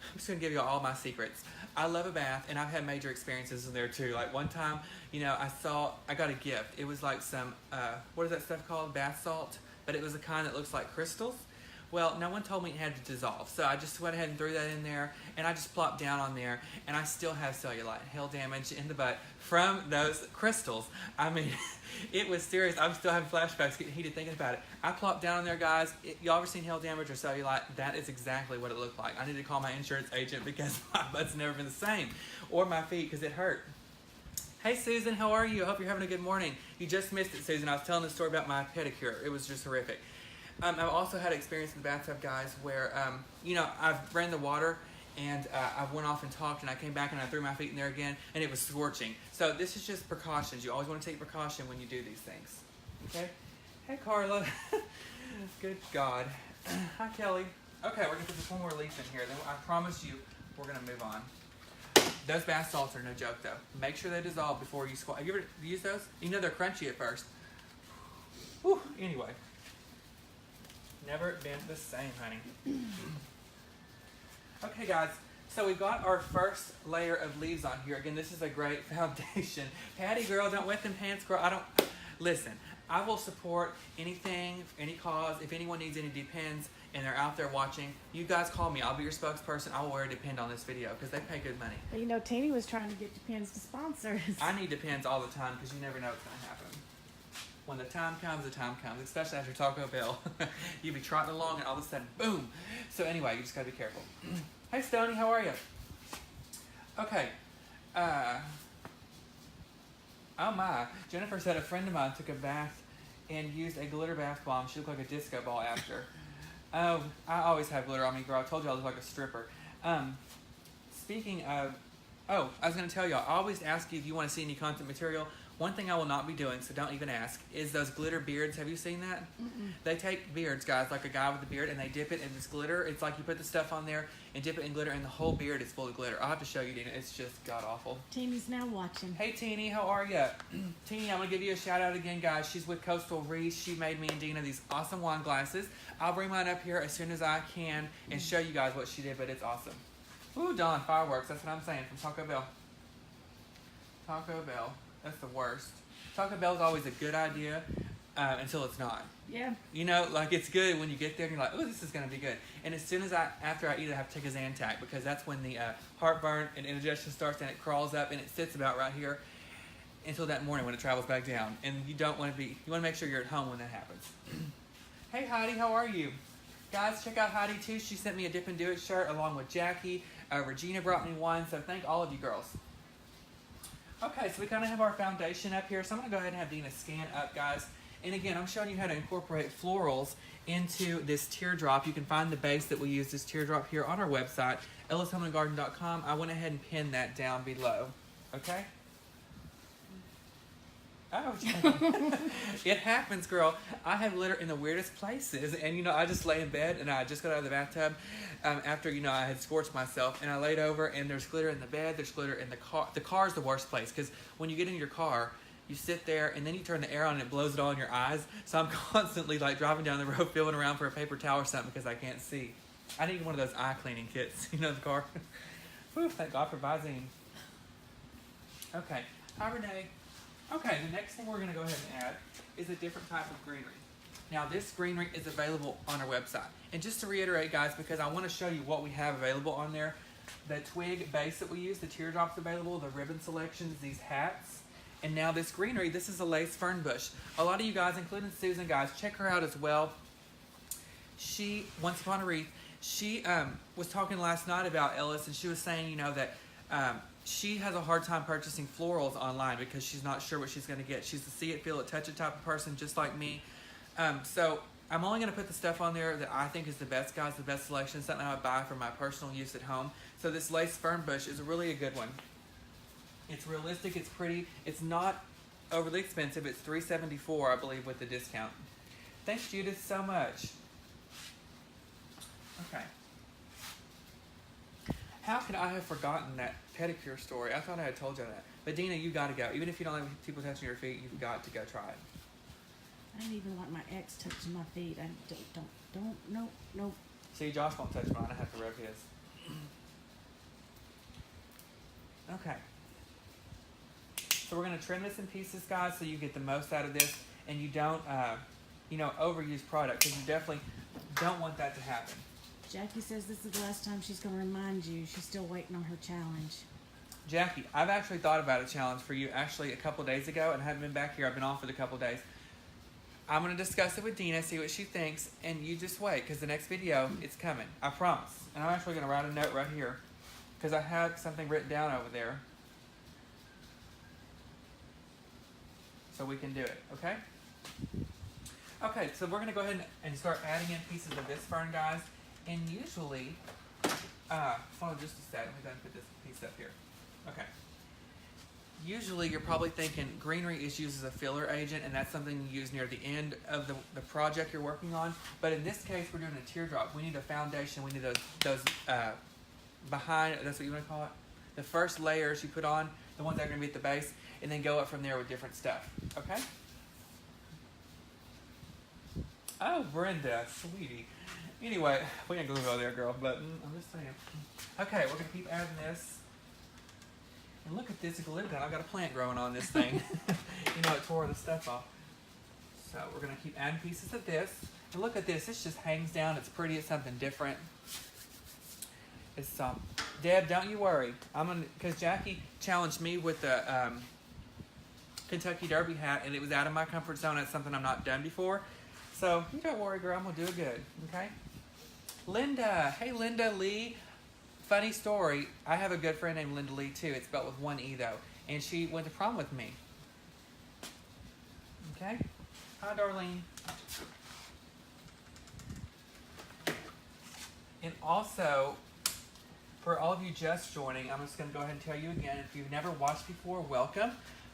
I'm just gonna give you all my secrets. I love a bath, and I've had major experiences in there too. Like one time, I got a gift. It was like some, what is that stuff called? Bath salt, but it was the kind that looks like crystals. Well, no one told me it had to dissolve, so I just went ahead and threw that in there, and I just plopped down on there, and I still have cellulite, hair damage in the butt from those crystals. I mean, it was serious. I'm still having flashbacks, getting heated thinking about it. I plopped down on there, guys. Y'all ever seen hair damage or cellulite? That is exactly what it looked like. I need to call my insurance agent because my butt's never been the same, or my feet because it hurt. Hey Susan, how are you? I hope you're having a good morning. You just missed it, Susan. I was telling the story about my pedicure. It was just horrific. I've also had experience in the bathtub, guys, where, I've ran the water and I went off and talked and I came back and I threw my feet in there again and it was scorching. So this is just precautions. You always want to take precaution when you do these things. Okay? Hey, Carla. Good God. Hi, Kelly. Okay, we're going to put this one more leaf in here. Then I promise you we're going to move on. Those bath salts are no joke, though. Make sure they dissolve before you squat. Have you ever used those? You know they're crunchy at first. Whew. Anyway. Never been the same, honey. Okay, guys. So we've got our first layer of leaves on here. Again, this is a great foundation. Patty, girl, don't wet them pants, girl. Listen, I will support anything, any cause. If anyone needs any Depends and they're out there watching, you guys call me. I'll be your spokesperson. I will wear a Depend on this video because they pay good money. Well, Tammy was trying to get Depends to sponsor us. I need Depends all the time because you never know what's going to happen. When the time comes, especially after Taco Bell. You be trotting along and all of a sudden, boom. So anyway, you just gotta be careful. Hey Stoney, how are you? Okay. Oh my. Jennifer said a friend of mine took a bath and used a glitter bath bomb. She looked like a disco ball after. Oh, I always have glitter on me, girl. I told you I look like a stripper. Speaking of, I was gonna tell y'all, I always ask you if you want to see any content material. One thing I will not be doing, so don't even ask, is those glitter beards. Have you seen that? Mm-mm. They take beards, guys, like a guy with a beard, and they dip it in this glitter. It's like you put the stuff on there and dip it in glitter, and the whole beard is full of glitter. I'll have to show you, Dina. It's just god-awful. Teeny's now watching. Hey, Teeny, how are you? Teeny, I'm going to give you a shout-out again, guys. She's with Coastal Reese. She made me and Dina these awesome wine glasses. I'll bring mine up here as soon as I can and show you guys what she did, but it's awesome. Ooh, Dawn, fireworks. That's what I'm saying from Taco Bell. Taco Bell. That's the worst. Taco Bell is always a good idea until it's not. Yeah. It's good when you get there and you're like, oh, this is going to be good. And as soon as after I eat it, I have to take a Zantac because that's when the heartburn and indigestion starts and it crawls up and it sits about right here until that morning when it travels back down. And you want to make sure you're at home when that happens. Hey, Heidi, how are you? Guys, check out Heidi too. She sent me a Dip and Do It shirt along with Jackie. Regina brought me one, so thank all of you girls. Okay, so we kind of have our foundation up here, so I'm going to go ahead and have Dina scan up, guys. And again, I'm showing you how to incorporate florals into this teardrop. You can find the base that we use, this teardrop, here on our website, ellishomeandgarden.com. I went ahead and pinned that down below, okay? Oh, it happens, girl. I have glitter in the weirdest places, and I just lay in bed, and I just got out of the bathtub after I had scorched myself, and I laid over, and there's glitter in the bed, there's glitter in the car. The car is the worst place because when you get in your car, you sit there, and then you turn the air on, and it blows it all in your eyes. So I'm constantly driving down the road, feeling around for a paper towel or something because I can't see. I need one of those eye cleaning kits, in the car. Whew, thank God for Visine. Okay, hi Renee. Okay, the next thing we're going to go ahead and add is a different type of greenery. Now, this greenery is available on our website. And just to reiterate, guys, because I want to show you what we have available on there, the twig base that we use, the teardrops available, the ribbon selections, these hats, and now this greenery, this is a lace fern bush. A lot of you guys, including Susan, guys, check her out as well. She, Once Upon a Wreath, she was talking last night about Ellis, and she was saying, that she has a hard time purchasing florals online because she's not sure what she's going to get. She's a see it, feel it, touch it type of person, just like me. So I'm only going to put the stuff on there that I think is the best, guys, the best selection, something I would buy for my personal use at home. So this lace fern bush is really a good one. It's realistic, it's pretty, it's not overly expensive. It's $3.74, I believe, with the discount. Thanks, Judith, so much. Okay. How could I have forgotten that pedicure story? I thought I had told you that. But Dina, you got to go. Even if you don't like people touching your feet, you've got to go try it. I don't even want my ex touching my feet. I don't, no. See, Josh won't touch mine. I have to rub his. Okay. So we're going to trim this in pieces, guys, so you get the most out of this and you don't, overuse product, because you definitely don't want that to happen. Jackie says this is the last time she's going to remind you. She's still waiting on her challenge. Jackie, I've actually thought about a challenge for you actually a couple days ago, and I haven't been back here. I've been off for a couple days. I'm going to discuss it with Dina, see what she thinks, and you just wait, because the next video, it's coming. I promise. And I'm actually going to write a note right here, because I had something written down over there. So we can do it, okay? Okay, so we're going to go ahead and start adding in pieces of this fern, guys. And usually, hold on just a sec. Let me go ahead and put this piece up here. Okay. Usually you're probably thinking greenery is used as a filler agent, and that's something you use near the end of the project you're working on. But in this case, we're doing a teardrop. We need a foundation. We need those behind, that's what you want to call it? The first layers you put on, the ones that are going to be at the base, and then go up from there with different stuff. Okay? Oh, Brenda, sweetie. Anyway, we ain't gonna go there, girl, but I'm just saying. Okay, we're gonna keep adding this. And look at this glue gun. I've got a plant growing on this thing. It tore the stuff off. So we're gonna keep adding pieces of this. And look at this. This just hangs down. It's pretty. It's something different. It's Deb, don't you worry. Because Jackie challenged me with the Kentucky Derby hat, and it was out of my comfort zone. It's something I've not done before. So you don't worry, girl. I'm gonna do it good. Okay. Linda. Hey, Linda Lee. Funny story. I have a good friend named Linda Lee, too. It's spelled with one E, though. And she went to prom with me. Okay? Hi, Darlene. And also, for all of you just joining, I'm just going to go ahead and tell you again, if you've never watched before, welcome.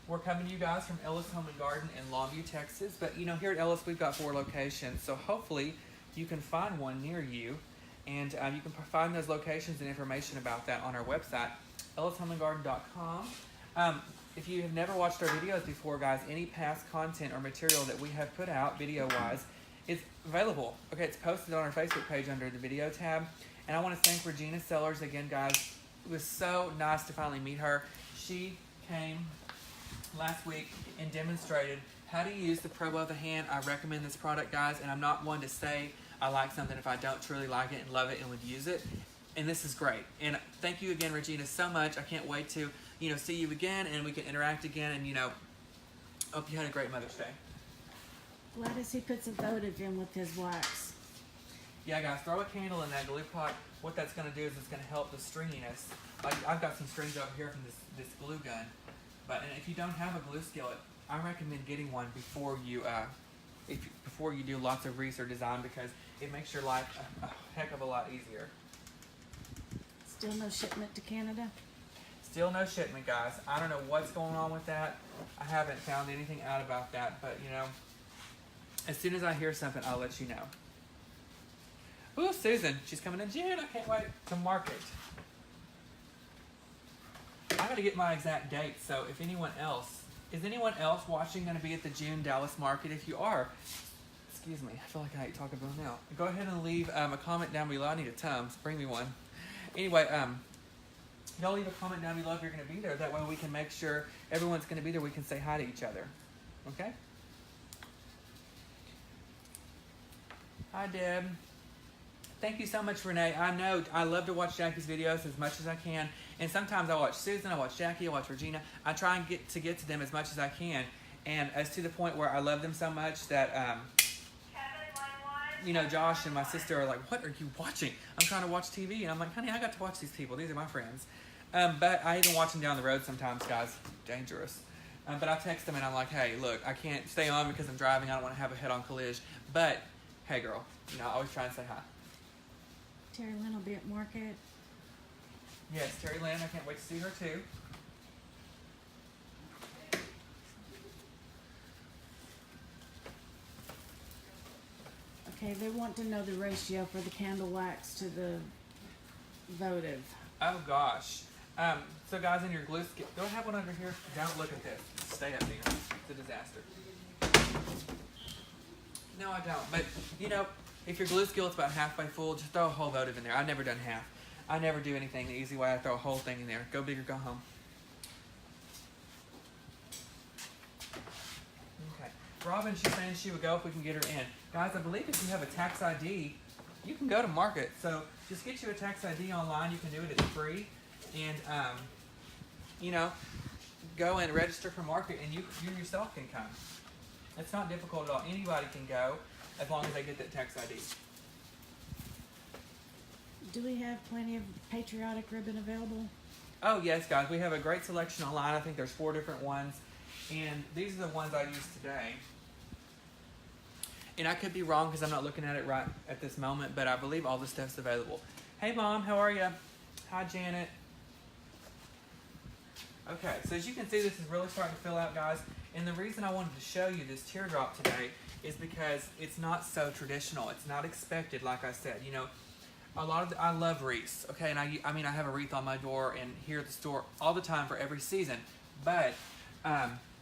We're coming to you guys from Ellis Home and Garden in Longview, Texas. But, here at Ellis, we've got 4 locations. So, hopefully, you can find one near you. And you can find those locations and information about that on our website, ellishomeandgarden.com. If you have never watched our videos before, guys, any past content or material that we have put out video-wise is available. Okay, it's posted on our Facebook page under the video tab. And I want to thank Regina Sellers again, guys. It was so nice to finally meet her. She came last week and demonstrated how to use the Pro of the Hand. I recommend this product, guys, and I'm not one to say I like something if I don't truly like it and love it and would use it. And this is great. And thank you again, Regina, so much. I can't wait to, see you again and we can interact again. And, hope you had a great Mother's Day. Gladys, he puts a votive in with his wax. Yeah, guys, throw a candle in that glue pot. What that's going to do is it's going to help the stringiness. I've got some strings over here from this glue gun. And if you don't have a glue skillet, I recommend getting one before you do lots of research design, because it makes your life a heck of a lot easier. Still no shipment to Canada? Still no shipment, guys. I don't know what's going on with that. I haven't found anything out about that, but as soon as I hear something, I'll let you know. Ooh, Susan, she's coming in June. I can't wait to mark it. I gotta get my exact date, so if is anyone else watching going to be at the June Dallas market? If you are, excuse me, I feel like I ain't talking about now. Go ahead and leave a comment down below. I need a Tums. Bring me one. Anyway, y'all leave a comment down below if you're going to be there. That way we can make sure everyone's going to be there. We can say hi to each other. Okay? Hi, Deb. Thank you so much, Renee. I know I love to watch Jackie's videos as much as I can. And sometimes I watch Susan, I watch Jackie, I watch Regina. I try and get to them as much as I can. And as to the point where I love them so much that, Josh and my sister are like, what are you watching? I'm trying to watch TV. And I'm like, honey, I got to watch these people. These are my friends. But I even watch them down the road sometimes, guys. Dangerous. But I text them and I'm like, hey, look, I can't stay on because I'm driving. I don't want to have a head-on collision. But, hey, girl, I always try and say hi. Terry Lynn will be at market. Yes, Terry Lynn. I can't wait to see her too. Okay, they want to know the ratio for the candle wax to the votive. Oh gosh. So guys, in your glue skillet, do I have one under here? Don't look at this. Stay up there. It's a disaster. No, I don't. But if your glue skillet's about halfway full, just throw a whole votive in there. I've never done half. I never do anything the easy way. I throw a whole thing in there. Go big or go home. Robin, she's saying she would go if we can get her in. Guys, I believe if you have a tax ID, you can go to market. So just get you a tax ID online. You can do it. It's free. And, you know, go and register for market, and you yourself can come. It's not difficult at all. Anybody can go as long as they get that tax ID. Do we have plenty of patriotic ribbon available? Oh, yes, guys. We have a great selection online. I think there's 4 different ones. And these are the ones I used today. And I could be wrong because I'm not looking at it right at this moment, but I believe all the stuff's available. Hey, Mom. How are you? Hi, Janet. Okay, so as you can see, this is really starting to fill out, guys. And the reason I wanted to show you this teardrop today is because it's not so traditional. It's not expected, like I said. You know, I love wreaths, okay? And I mean, I have a wreath on my door and here at the store all the time for every season. But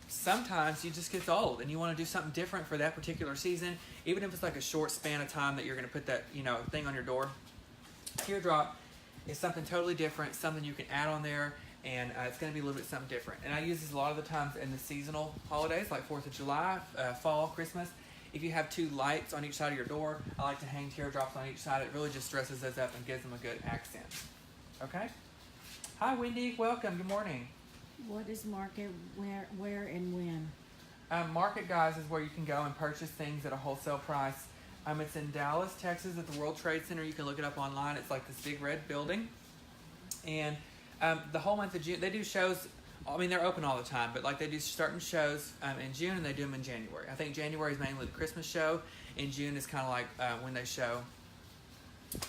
sometimes you just get old and you want to do something different for that particular season, even if it's like a short span of time that you're going to put that, you know, thing on your door. Teardrop is something totally different, something you can add on there. And it's going to be a little bit something different. And I use this a lot of the times in the seasonal holidays, like 4th of July, fall, Christmas. If you have 2 lights on each side of your door, I like to hang teardrops on each side. It really just dresses those up and gives them a good accent. Okay? Hi, Wendy. Welcome. Good morning. What is market, where and when? Market, guys, is where you can go and purchase things at a wholesale price. It's in Dallas, Texas at the World Trade Center. You can look it up online. It's like this big red building. And the whole month of June, they do shows. I mean, they're open all the time, but like they do certain shows in June and they do them in January. I think January is mainly the Christmas show, and June is kind of like when they show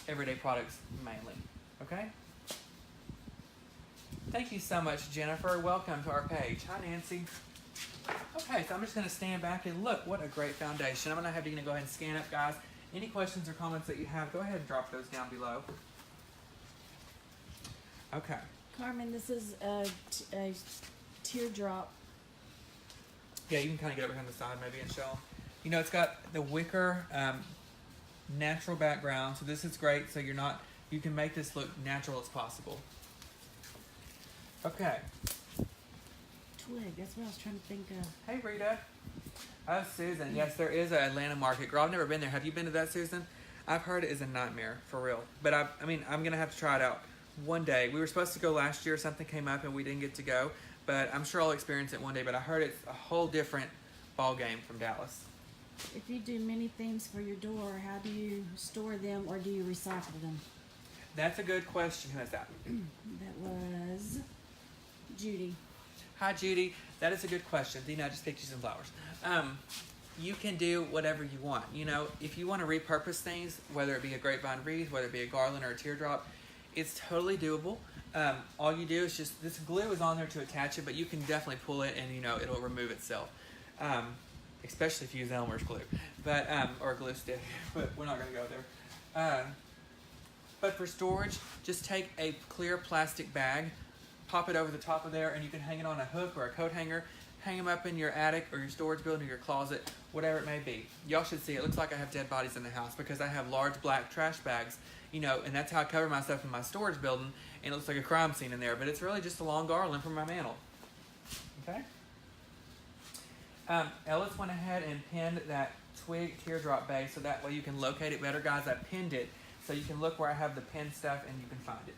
everyday products mainly. Okay? Thank you so much, Jennifer. Welcome to our page. Hi, Nancy. Okay, so I'm just going to stand back and look. What a great foundation. I'm going to have you go ahead and scan up, guys. Any questions or comments that you have, go ahead and drop those down below. Okay. Carmen, this is a teardrop. Yeah, you can kind of get over here on the side maybe and show them. You know, it's got the wicker natural background, so this is great. So you can make this look natural as possible. Okay. Twig, that's what I was trying to think of. Hey, Rita. Oh, Susan. Yes, there is an Atlanta market. Girl, I've never been there. Have you been to that, Susan? I've heard it is a nightmare, for real. But I mean, I'm going to have to try it out one day. We were supposed to go last year. Something came up and we didn't get to go. But I'm sure I'll experience it one day. But I heard it's a whole different ball game from Dallas. If you do many things for your door, how do you store them or do you recycle them? That's a good question. Who has that? That was Judy. Hi, Judy. That is a good question. Dina, I just picked you some flowers. You can do whatever you want. You know, if you want to repurpose things, whether it be a grapevine wreath, whether it be a garland or a teardrop, it's totally doable. All you do is just, this glue is on there to attach it, but you can definitely pull it and, you know, it'll remove itself. Especially if you use Elmer's glue, but, or a glue stick, but we're not going to go there. But for storage, just take a clear plastic bag, pop it over the top of there, and you can hang it on a hook or a coat hanger, hang them up in your attic or your storage building or your closet, whatever it may be. Y'all should see, it looks like I have dead bodies in the house because I have large black trash bags, you know, and that's how I cover my stuff in my storage building, and it looks like a crime scene in there, but it's really just a long garland from my mantle. Okay? Ellis went ahead and pinned that twig teardrop base so that way you can locate it better. Guys, I pinned it so you can look where I have the pinned stuff and you can find it.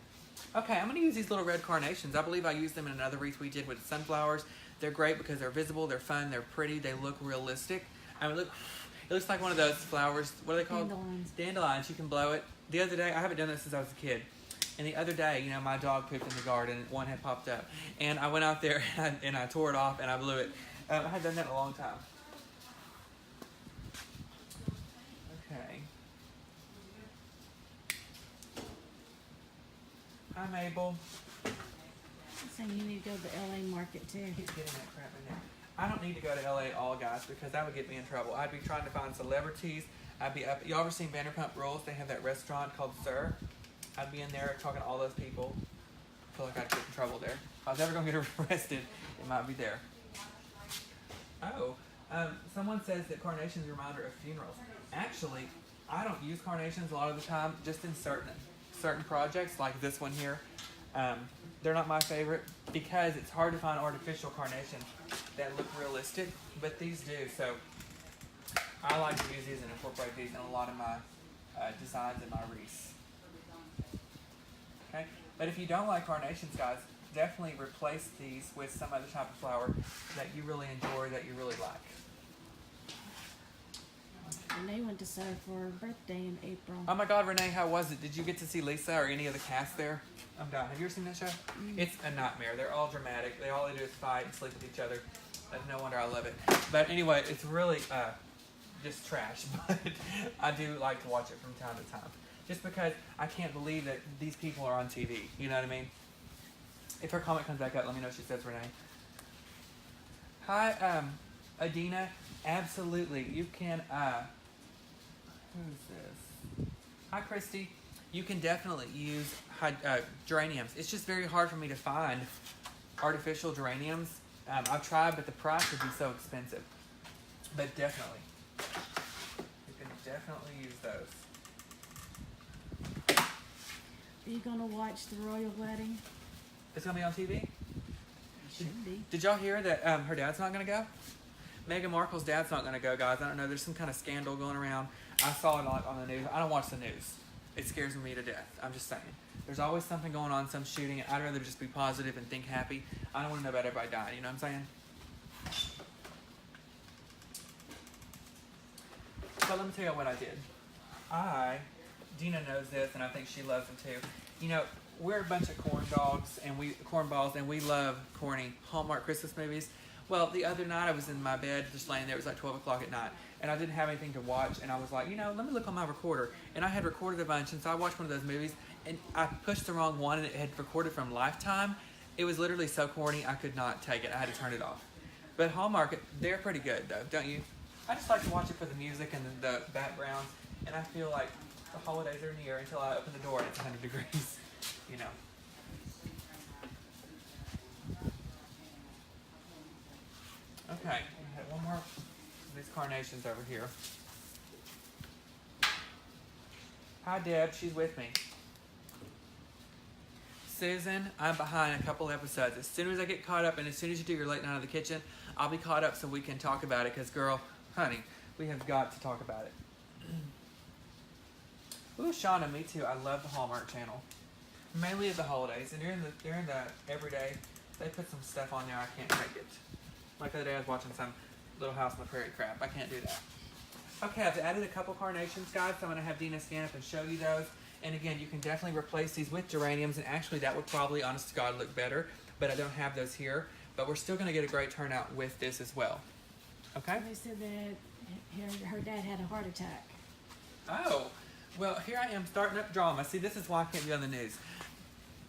Okay, I'm going to use these little red carnations. I believe I used them in another wreath we did with sunflowers. They're great because they're visible, they're fun, they're pretty, they look realistic. I mean, look, it looks like one of those flowers. What are they called? Dandelions. Dandelions. You can blow it. The other day, I haven't done this since I was a kid. And the other day, you know, my dog pooped in the garden. One had popped up. And I went out there and I tore it off and I blew it. I hadn't done that in a long time. Okay. Hi, Mabel. I'm saying you need to go to the LA market too. I keep getting that crap in there. I don't need to go to LA at all, guys, because that would get me in trouble. I'd be trying to find celebrities. I'd be up. Y'all ever seen Vanderpump Rules? They have that restaurant called Sir. I'd be in there talking to all those people. I feel like I'd get in trouble there. If I was ever going to get arrested, it might be there. Oh, someone says that carnations are a reminder of funerals. Actually, I don't use carnations a lot of the time, just in certain projects, like this one here. They're not my favorite because it's hard to find artificial carnations that look realistic, but these do. So I like to use these and incorporate these in a lot of my designs in my wreaths. Okay, but if you don't like carnations, guys, definitely replace these with some other type of flower that you really enjoy, that you really like. Renee went to Sarah for her birthday in April. Oh my God, Renee, how was it? Did you get to see Lisa or any of the cast there? I'm done. Have you ever seen that show? It's a nightmare. They're all dramatic. They all do is fight and sleep with each other. That's no wonder I love it. But anyway, it's really just trash. But I do like to watch it from time to time. Just because I can't believe that these people are on TV. You know what I mean? If her comment comes back up, let me know what she says, Renee. Hi, Adina. Absolutely. You can, who's this? Hi, Christy. You can definitely use geraniums. It's just very hard for me to find artificial geraniums. I've tried, but the price would be so expensive. But definitely. You can definitely use those. Are you going to watch the royal wedding? It's going to be on TV? It should be. Did y'all hear that her dad's not going to go? Meghan Markle's dad's not going to go, guys. I don't know. There's some kind of scandal going around. I saw it on the news. I don't watch the news. It scares me to death. I'm just saying. There's always something going on, some shooting. I'd rather just be positive and think happy. I don't want to know about everybody dying. You know what I'm saying? So let me tell you what I did. Dina knows this, and I think she loves them too. You know, we're a bunch of cornballs, and we love corny Hallmark Christmas movies. Well, the other night I was in my bed just laying there. It was like 12 o'clock at night. And I didn't have anything to watch. And I was like, let me look on my recorder. And I had recorded a bunch. And so I watched one of those movies. And I pushed the wrong one. And it had recorded from Lifetime. It was literally so corny, I could not take it. I had to turn it off. But Hallmark, they're pretty good, though, don't you? I just like to watch it for the music and the background. And I feel like the holidays are near until I open the door and it's 100 degrees. You know. Okay, we have one more of these carnations over here. Hi, Deb. She's with me. Susan, I'm behind a couple episodes. As soon as I get caught up, and as soon as you do your late night in the kitchen, I'll be caught up so we can talk about it. Because, girl, honey, we have got to talk about it. Ooh, Shauna, me too. I love the Hallmark Channel. Mainly at the holidays. And during the everyday, they put some stuff on there I can't take it. Like the other day I was watching some Little House on the Prairie crap. I can't do that. Okay, I've added a couple carnations, guys. So I'm going to have Dina scan up and show you those. And again, you can definitely replace these with geraniums. And actually, that would probably, honest to God, look better. But I don't have those here. But we're still going to get a great turnout with this as well. Okay? They said that her dad had a heart attack. Oh, well, here I am starting up drama. See, this is why I can't be on the news.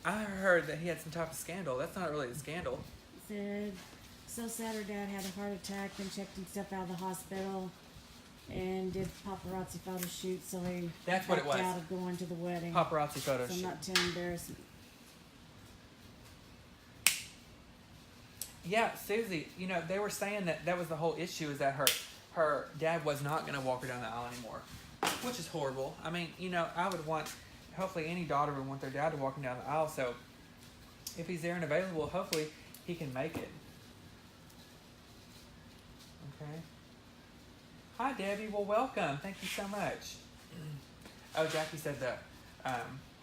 I heard that he had some type of scandal. That's not really a scandal. Said, so sad her dad had a heart attack, then checked himself out of the hospital, and did paparazzi photo shoot, so he That's what it was. out of going to the wedding. Paparazzi photo so shoot. not too embarrassing. Yeah, Susie, they were saying that was the whole issue, is that her dad was not going to walk her down the aisle anymore, which is horrible. I mean, I would want, hopefully any daughter would want their dad to walk them down the aisle, so if he's there and available, hopefully he can make it. Okay. Hi, Debbie. Well, welcome. Thank you so much. Oh, Jackie said the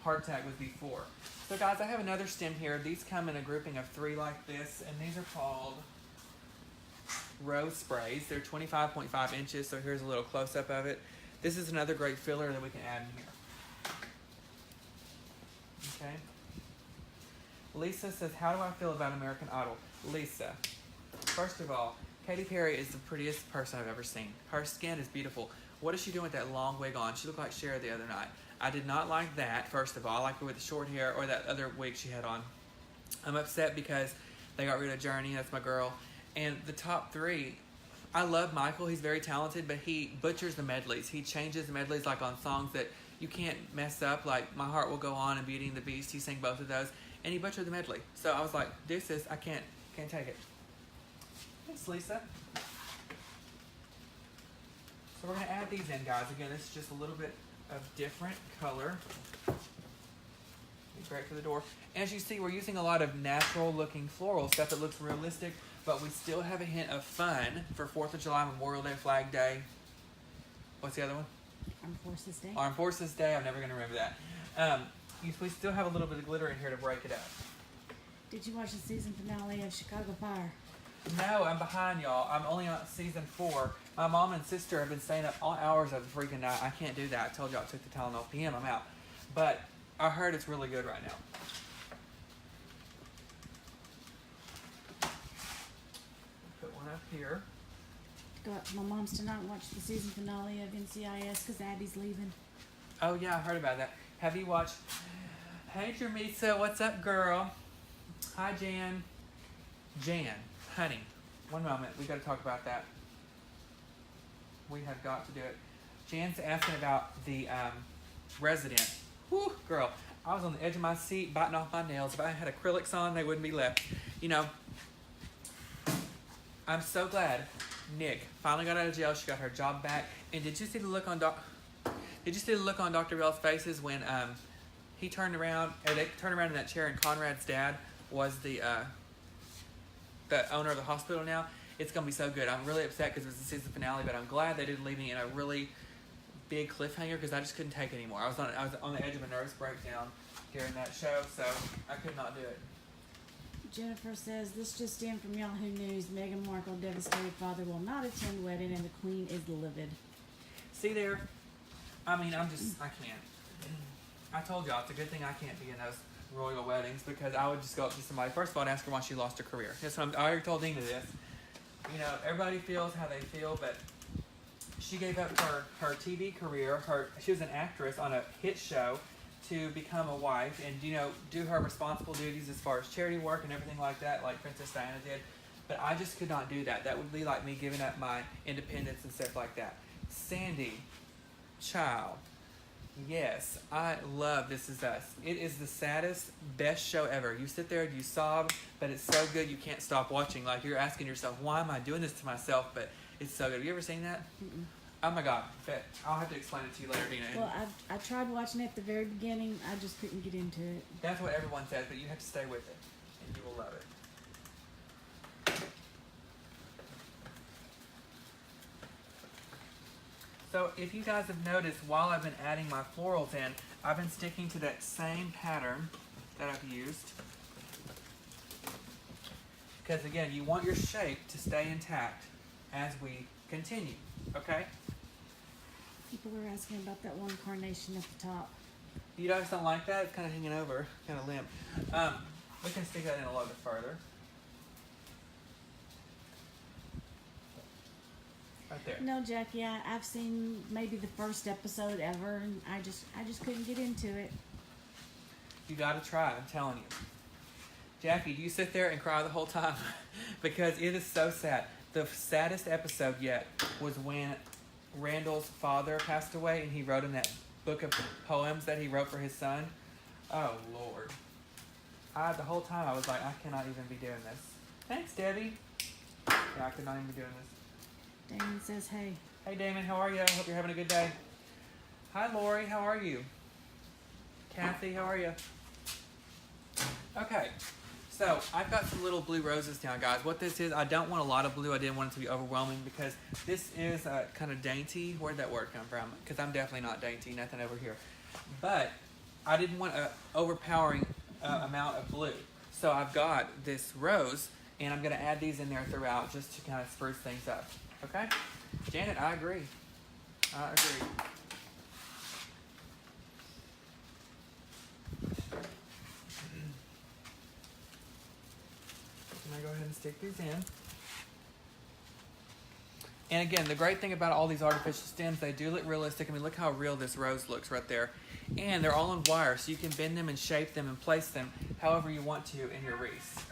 heart attack was before. So, guys, I have another stem here. These come in a grouping of 3 like this, and these are called rose sprays. They're 25.5 inches, so here's a little close-up of it. This is another great filler that we can add in here. Okay. Lisa says, how do I feel about American Idol? Lisa, first of all, Katy Perry is the prettiest person I've ever seen. Her skin is beautiful. What is she doing with that long wig on? She looked like Cher the other night. I did not like that, first of all. I like her with the short hair or that other wig she had on. I'm upset because they got rid of Journey. That's my girl. And the top 3, I love Michael. He's very talented, but he butchers the medleys. He changes the medleys like on songs that you can't mess up, like My Heart Will Go On and Beauty and the Beast. He sang both of those, and he butchered the medley. So I was like, deuces, I can't take it. Thanks, Lisa. So we're going to add these in, guys. Again, this is just a little bit of different color. It's great for the door. As you see, we're using a lot of natural-looking floral stuff that looks realistic, but we still have a hint of fun for 4th of July, Memorial Day, Flag Day. What's the other one? Armed Forces Day. Armed Forces Day. I'm never going to remember that. We still have a little bit of glitter in here to break it up. Did you watch the season finale of Chicago Fire? No, I'm behind, y'all. I'm only on season 4. My mom and sister have been staying up all hours of the freaking night. I can't do that. I told y'all I took the Tylenol PM. I'm out. But I heard it's really good right now. Put one up here. My mom's tonight and watch the season finale of NCIS because Abby's leaving. Oh, yeah, I heard about that. Have you watched... Hey, Jermisa, what's up, girl? Hi, Jan. Jan, honey, one moment. We got to talk about that. We have got to do it. Jan's asking about the resident. Whew, girl, I was on the edge of my seat biting off my nails. If I had acrylics on, they wouldn't be left. You know, I'm so glad Nick finally got out of jail. She got her job back. And did you see the look on Dr. Bell's faces when he turned around, or they turned around in that chair, and Conrad's dad was the owner of the hospital now? It's gonna be so good. I'm really upset because it was the season finale, but I'm glad they didn't leave me in a really big cliffhanger because I just couldn't take it anymore. I was on the edge of a nervous breakdown during that show, so I could not do it. Jennifer says, this just in from Yahoo News. Meghan Markle, devastated father, will not attend wedding and the Queen is livid. See there? I mean, I can't. I told y'all, it's a good thing I can't be in those royal weddings because I would just go up to somebody. First of all, I'd ask her why she lost her career. I already told Dina this. You know, everybody feels how they feel, but she gave up her TV career. She was an actress on a hit show to become a wife and, you know, do her responsible duties as far as charity work and everything like that, like Princess Diana did. But I just could not do that. That would be like me giving up my independence and stuff like that. Sandy, child, yes, I love This Is Us. It is the saddest, best show ever. You sit there and you sob, but it's so good you can't stop watching. Like, you're asking yourself, why am I doing this to myself? But it's so good. Have you ever seen that? Mm-mm. Oh my God. But I'll have to explain it to you later, Dina. Well, I tried watching it at the very beginning. I just couldn't get into it. That's what everyone says, but you have to stay with it, and you will love it. So if you guys have noticed, while I've been adding my florals in, I've been sticking to that same pattern that I've used. Because again, you want your shape to stay intact as we continue, okay? People are asking about that one carnation at the top. You guys don't like that? It's kind of hanging over, kind of limp. We can stick that in a little bit further. Right there. No, Jackie, I've seen maybe the first episode ever, and I just couldn't get into it. You gotta try it, I'm telling you. Jackie, do you sit there and cry the whole time? Because it is so sad. The saddest episode yet was when Randall's father passed away and he wrote in that book of poems that he wrote for his son. Oh, Lord. The whole time I was like, I cannot even be doing this. Thanks, Debbie. Yeah, I could not even be doing this. Damon says, hey. Hey, Damon, how are you? I hope you're having a good day. Hi, Lori, how are you? Kathy, how are you? Okay, so I've got some little blue roses now, guys. What this is, I don't want a lot of blue. I didn't want it to be overwhelming because this is kind of dainty. Where'd that word come from? Because I'm definitely not dainty, nothing over here. But I didn't want an overpowering amount of blue. So I've got this rose, and I'm going to add these in there throughout just to kind of spruce things up. Okay? Janet, I agree. I agree. I'm going to go ahead and stick these in. And again, the great thing about all these artificial stems, they do look realistic. I mean, look how real this rose looks right there. And they're all on wire, so you can bend them and shape them and place them however you want to in your wreath.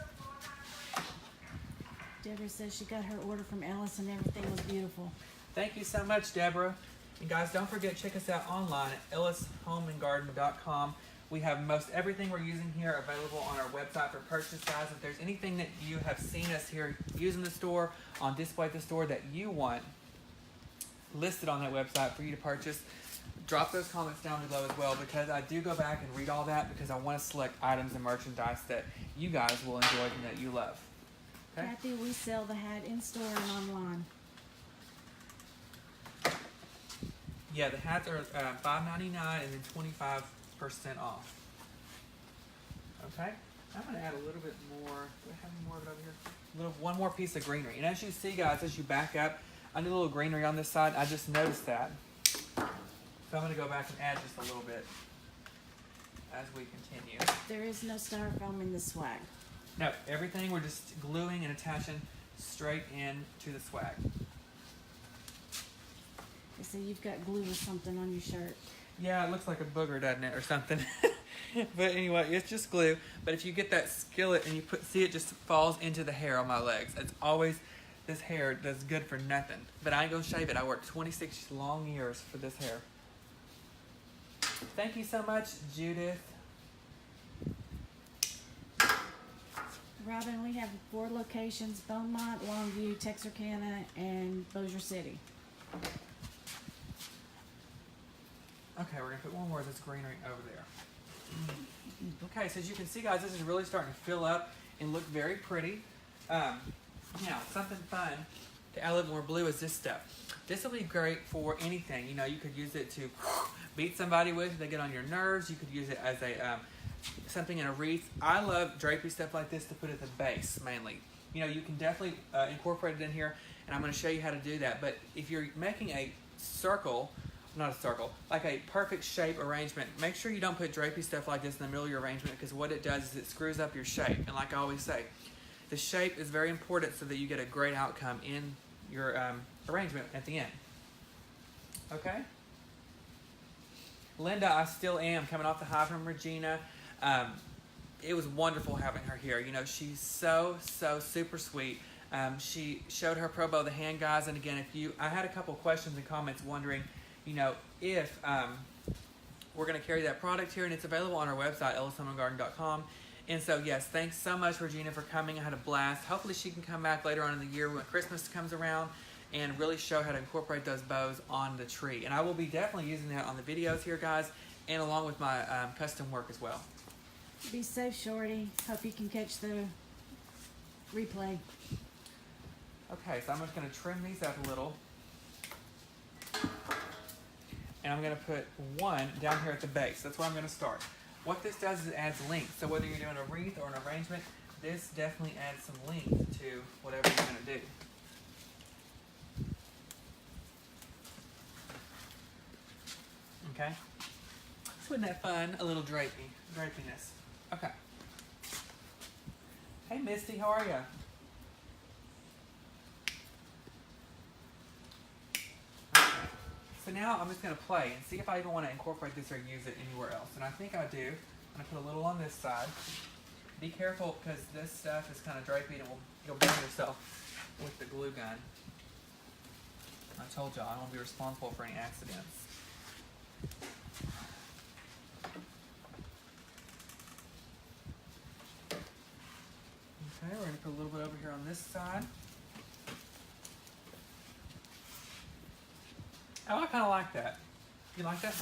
Deborah says she got her order from Ellis and everything was beautiful. Thank you so much, Deborah. And guys, don't forget, check us out online at ellishomeandgarden.com. We have most everything we're using here available on our website for purchase, guys. If there's anything that you have seen us here use in the store, on display at the store that you want listed on that website for you to purchase, drop those comments down below as well, because I do go back and read all that because I want to select items and merchandise that you guys will enjoy and that you love. Okay? Kathy, we sell the hat in store and online. Yeah, the hats are $5.99 and then 25% off. Okay, I'm gonna add a little bit more. Do I have any more of it over here? One more piece of greenery. And as you see, guys, as you back up, I need a little greenery on this side. I just noticed that. So I'm gonna go back and add just a little bit as we continue. There is no styrofoam in the swag. No, everything we're just gluing and attaching straight in to the swag. They say you've got glue or something on your shirt. Yeah, it looks like a booger, doesn't it, or something? But anyway, it's just glue. But if you get that skillet and you see it just falls into the hair on my legs. It's always this hair that's good for nothing. But I ain't gonna shave it. I worked 26 long years for this hair. Thank you so much, Judith. Robin, we have 4 locations: Beaumont, Longview, Texarkana, and Bossier City. Okay, we're gonna put one more of this greenery over there. Okay, so as you can see, guys, this is really starting to fill up and look very pretty. Now, something fun to add a little more blue is this stuff. This will be great for anything. You know, you could use it to beat somebody with if they get on your nerves. You could use it as a something in a wreath. I love drapey stuff like this to put at the base, mainly. You know, you can definitely incorporate it in here, and I'm going to show you how to do that. But if you're making a circle, not a circle, like a perfect shape arrangement, make sure you don't put drapey stuff like this in the middle of your arrangement, because what it does is it screws up your shape. And like I always say, the shape is very important so that you get a great outcome in your arrangement at the end. Okay? Linda, I still am coming off the high from Regina. It was wonderful having her here. You know, she's so super sweet. She showed her Pro Bow the hand, guys. And again, I had a couple questions and comments wondering, you know, if we're going to carry that product here, and it's available on our website, ellishomeandgarden.com. And so, yes, thanks so much, Regina, for coming. I had a blast. Hopefully she can come back later on in the year when Christmas comes around and really show how to incorporate those bows on the tree. And I will be definitely using that on the videos here, guys, and along with my custom work as well. Be safe, Shorty. Hope you can catch the replay. Okay, so I'm just going to trim these up a little. And I'm going to put one down here at the base. That's where I'm going to start. What this does is it adds length. So whether you're doing a wreath or an arrangement, this definitely adds some length to whatever you're going to do. Okay? So isn't that fun? A little drapiness. Okay. Hey, Misty, how are you? So now I'm just going to play and see if I even want to incorporate this or use it anywhere else. And I think I do. I'm going to put a little on this side. Be careful because this stuff is kind of drapey and you'll burn yourself with the glue gun. I told y'all I don't want to be responsible for any accidents. Okay, we're going to put a little bit over here on this side. Oh, I kind of like that. You like that?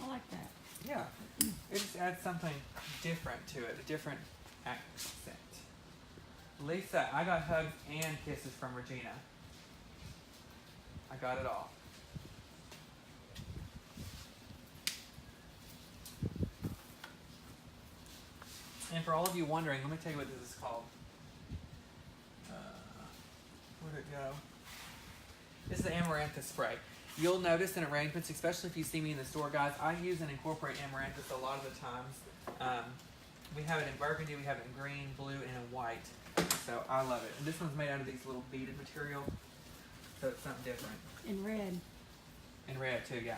I like that. Yeah. It just adds something different to it, a different accent. Lisa, I got hugs and kisses from Regina. I got it all. And for all of you wondering, let me tell you what this is called. Where'd it go? This is the amaranthus spray. You'll notice in arrangements, especially if you see me in the store, guys, I use and incorporate amaranthus a lot of the times. We have it in burgundy, we have it in green, blue, and in white. So I love it. And this one's made out of these little beaded material, so it's something different. In red. In red too, yeah.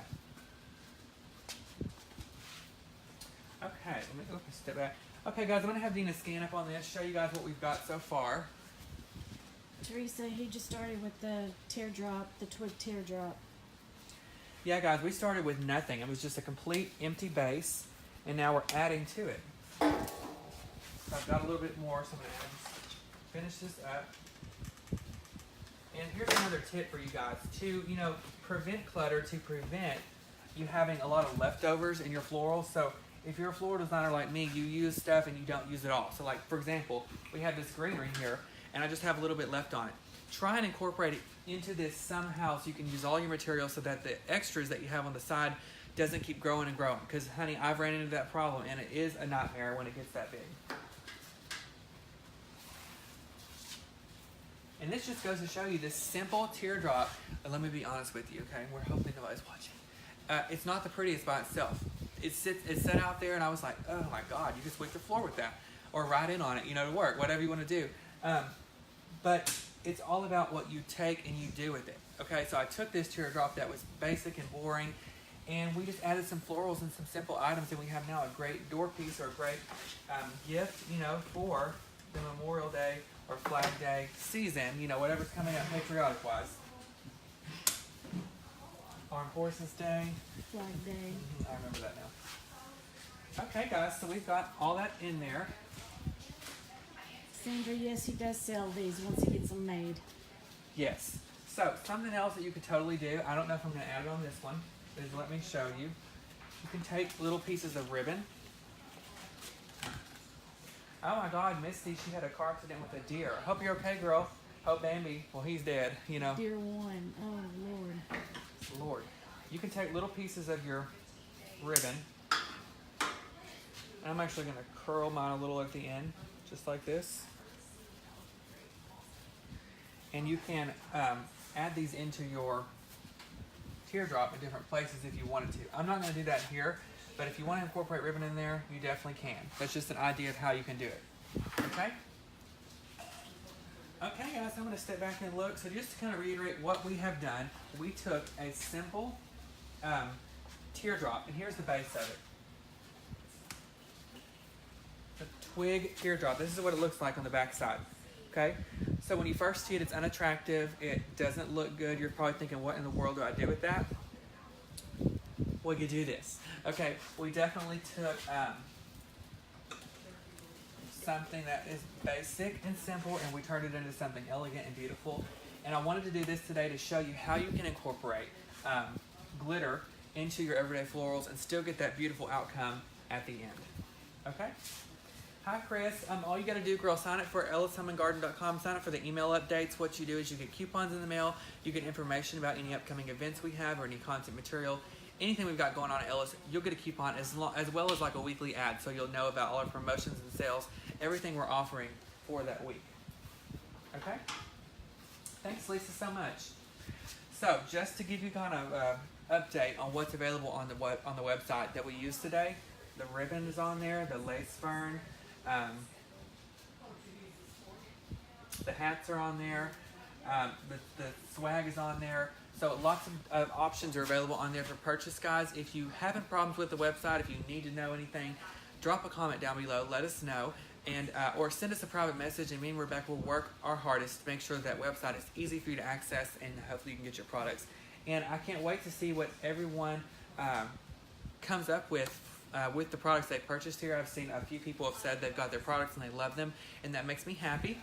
Okay, let me go a step back. Okay, guys, I'm going to have Dina scan up on this, show you guys what we've got so far. Teresa, he just started with the teardrop, the twig teardrop. Yeah, guys, we started with nothing. It was just a complete empty base, and now we're adding to it. So I've got a little bit more, so I'm going to finish this up. And here's another tip for you guys. To, prevent clutter, to prevent you having a lot of leftovers in your florals. So if you're a floral designer like me, you use stuff and you don't use it all. So like, for example, we have this greenery here, and I just have a little bit left on it. try and incorporate it into this somehow so you can use all your materials so that the extras that you have on the side doesn't keep growing and growing. Because, honey, I've ran into that problem, and it is a nightmare when it gets that big. And this just goes to show you this simple teardrop. And let me be honest with you, okay? We're hoping nobody's watching. It's not the prettiest by itself. It's set out there, and I was like, oh my God, you can sweep the floor with that. Or write in on it, you know, to work, whatever you want to do. But it's all about what you take and you do with it. Okay, so I took this teardrop that was basic and boring, and we just added some florals and some simple items, and we have now a great door piece or a great gift, you know, for the Memorial Day or Flag Day season, you know, whatever's coming up patriotic-wise. Armed Forces Day. Flag Day. I remember that now. Okay, guys, so we've got all that in there. Sandra, yes, he does sell these once he gets them made. Yes. So, something else that you could totally do, I don't know if I'm going to add it on this one, is let me show you. You can take little pieces of ribbon. Oh my God, Misty, she had a car accident with a deer. I hope you're okay, girl. Hope Bambi, well, he's dead, you know. Dear one. Oh, Lord. Lord. You can take little pieces of your ribbon. I'm actually going to curl mine a little at the end, just like this. And you can add these into your teardrop in different places if you wanted to. I'm not going to do that here, but if you want to incorporate ribbon in there, you definitely can. That's just an idea of how you can do it. Okay? Okay, guys, I'm going to step back and look. So just to kind of reiterate what we have done, we took a simple teardrop, and here's the base of it. The twig teardrop. This is what it looks like on the back side. Okay? So when you first see it, it's unattractive. It doesn't look good. You're probably thinking, what in the world do I do with that? Well, you do this. Okay, we definitely took something that is basic and simple, and we turned it into something elegant and beautiful. And I wanted to do this today to show you how you can incorporate glitter into your everyday florals and still get that beautiful outcome at the end. Okay? Hi, Chris. All you got to do, girl, sign up for ellishomeandgarden.com. Sign up for the email updates. What you do is you get coupons in the mail. You get information about any upcoming events we have or any content material. Anything we've got going on at Ellis, you'll get a coupon as well as like a weekly ad, so you'll know about all our promotions and sales, everything we're offering for that week. Okay? Thanks, Lisa, so much. So, just to give you kind of update on what's available on the website that we used today, the ribbon is on there, the lace fern, the hats are on there, the swag is on there. So lots of options are available on there for purchase, guys. If you having problems with the website, if you need to know anything, drop a comment down below. Let us know, and or send us a private message, and me and Rebecca will work our hardest to make sure that website is easy for you to access, and hopefully you can get your products. And I can't wait to see what everyone comes up with the products they purchased here. I've seen a few people have said they've got their products and they love them, and that makes me happy.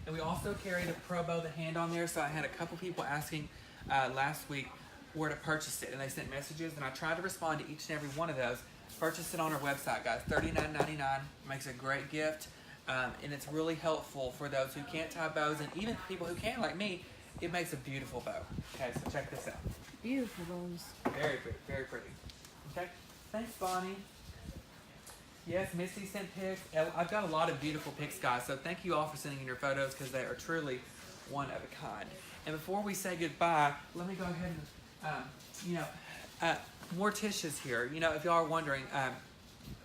And we also carry the Pro Bow the hand on there, so I had a couple people asking last week where to purchase it, and they sent messages, and I tried to respond to each and every one of those. Purchase it on our website, guys. $39.99 makes a great gift, and it's really helpful for those who can't tie bows, and even people who can, like me. It makes a beautiful bow. Okay, so check this out. Beautiful bows. Very pretty, very pretty. Okay, thanks, Bonnie. Yes, Missy sent pics. I've got a lot of beautiful pics, guys, so thank you all for sending in your photos because they are truly one of a kind. And before we say goodbye, let me go ahead and, Morticia's here. You know, if y'all are wondering,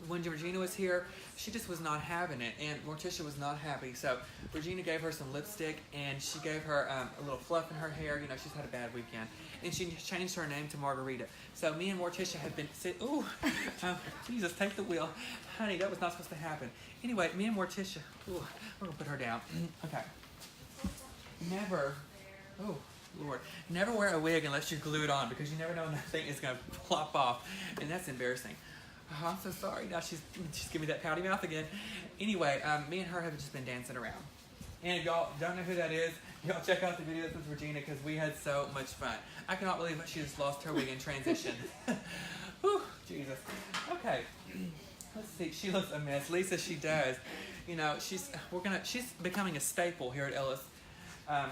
when Regina was here, she just was not having it, and Morticia was not happy. So Regina gave her some lipstick, and she gave her a little fluff in her hair. You know, she's had a bad weekend, and she changed her name to Margarita. So me and Morticia have been Jesus, take the wheel, honey. That was not supposed to happen. Anyway, me and Morticia, we're gonna put her down. Okay. Never wear a wig unless you glue it on, because you never know when that thing is gonna plop off, and that's embarrassing. Oh, I'm so sorry. Now she's giving me that pouty mouth again. Anyway, me and her have just been dancing around. And if y'all don't know who that is, y'all check out the videos with Regina, because we had so much fun. I cannot believe that she just lost her wig in transition. Whew, Jesus. Okay. Let's see. She looks a mess. Lisa, she does. You know, she's becoming a staple here at Ellis. I'm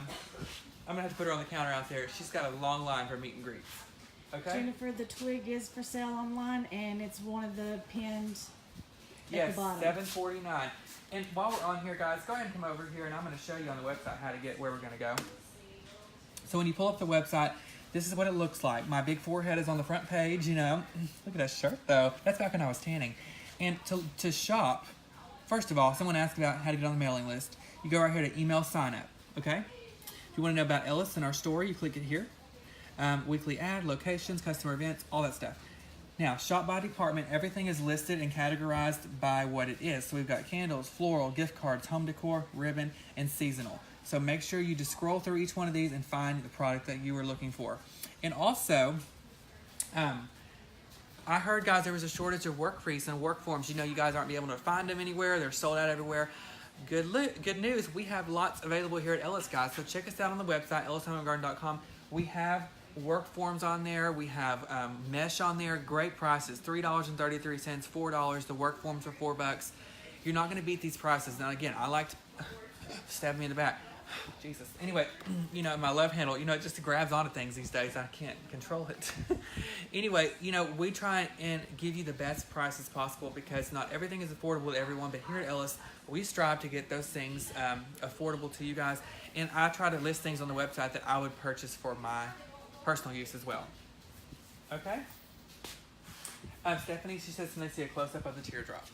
gonna have to put her on the counter out there. She's got a long line for meet and greets. Okay. Jennifer, the twig is for sale online, and it's one of the pins at Yes, the bottom. $7.49. And while we're on here, guys, go ahead and come over here, and I'm going to show you on the website how to get where we're going to go. So when you pull up the website, this is what it looks like. My big forehead is on the front page, you know. Look at that shirt, though. That's back when I was tanning. And to shop, first of all, someone asked about how to get on the mailing list. You go right here to email sign up, okay? If you want to know about Ellis and our store, you click it here. Weekly ad, locations, customer events, all that stuff. Now, shop by department, everything is listed and categorized by what it is. So we've got candles, floral, gift cards, home decor, ribbon, and seasonal. So make sure you just scroll through each one of these and find the product that you were looking for. And also, I heard, guys, there was a shortage of work crease and work forms. You know, you guys aren't be able to find them anywhere. They're sold out everywhere. Good news, we have lots available here at Ellis, guys. So check us out on the website, ellishomeandgarden.com. We have work forms on there. We have mesh on there. Great prices. $3.33, $4. The work forms are $4. You're not going to beat these prices. Now, again, I like to stab me in the back. Jesus. Anyway, you know, my love handle, you know, it just grabs onto things these days. I can't control it. Anyway, you know, we try and give you the best prices possible because not everything is affordable to everyone. But here at Ellis, we strive to get those things affordable to you guys. And I try to list things on the website that I would purchase for my personal use as well. Okay? Stephanie, she says they see a close-up of the teardrop.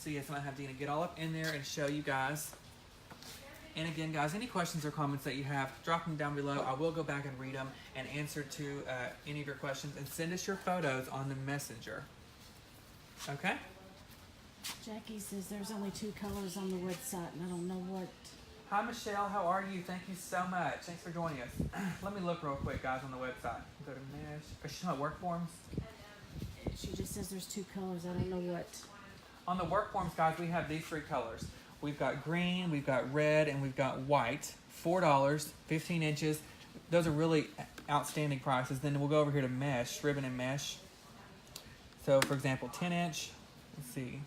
So yes, I'm going to have Dina get all up in there and show you guys. And again, guys, any questions or comments that you have, drop them down below. I will go back and read them and answer to any of your questions. And send us your photos on the messenger. Okay? Jackie says there's only 2 colors on the website, and I don't know what. Hi, Michelle. How are you? Thank you so much. Thanks for joining us. Let me look real quick, guys, on the website. Go to mesh. Is she talking about work forms? She just says there's 2 colors. I don't know what. On the work forms, guys, we have these 3 colors. We've got green, we've got red, and we've got white. $4, 15 inches. Those are really outstanding prices. Then we'll go over here to mesh, ribbon and mesh. So, for example, 10 inch. Let's see.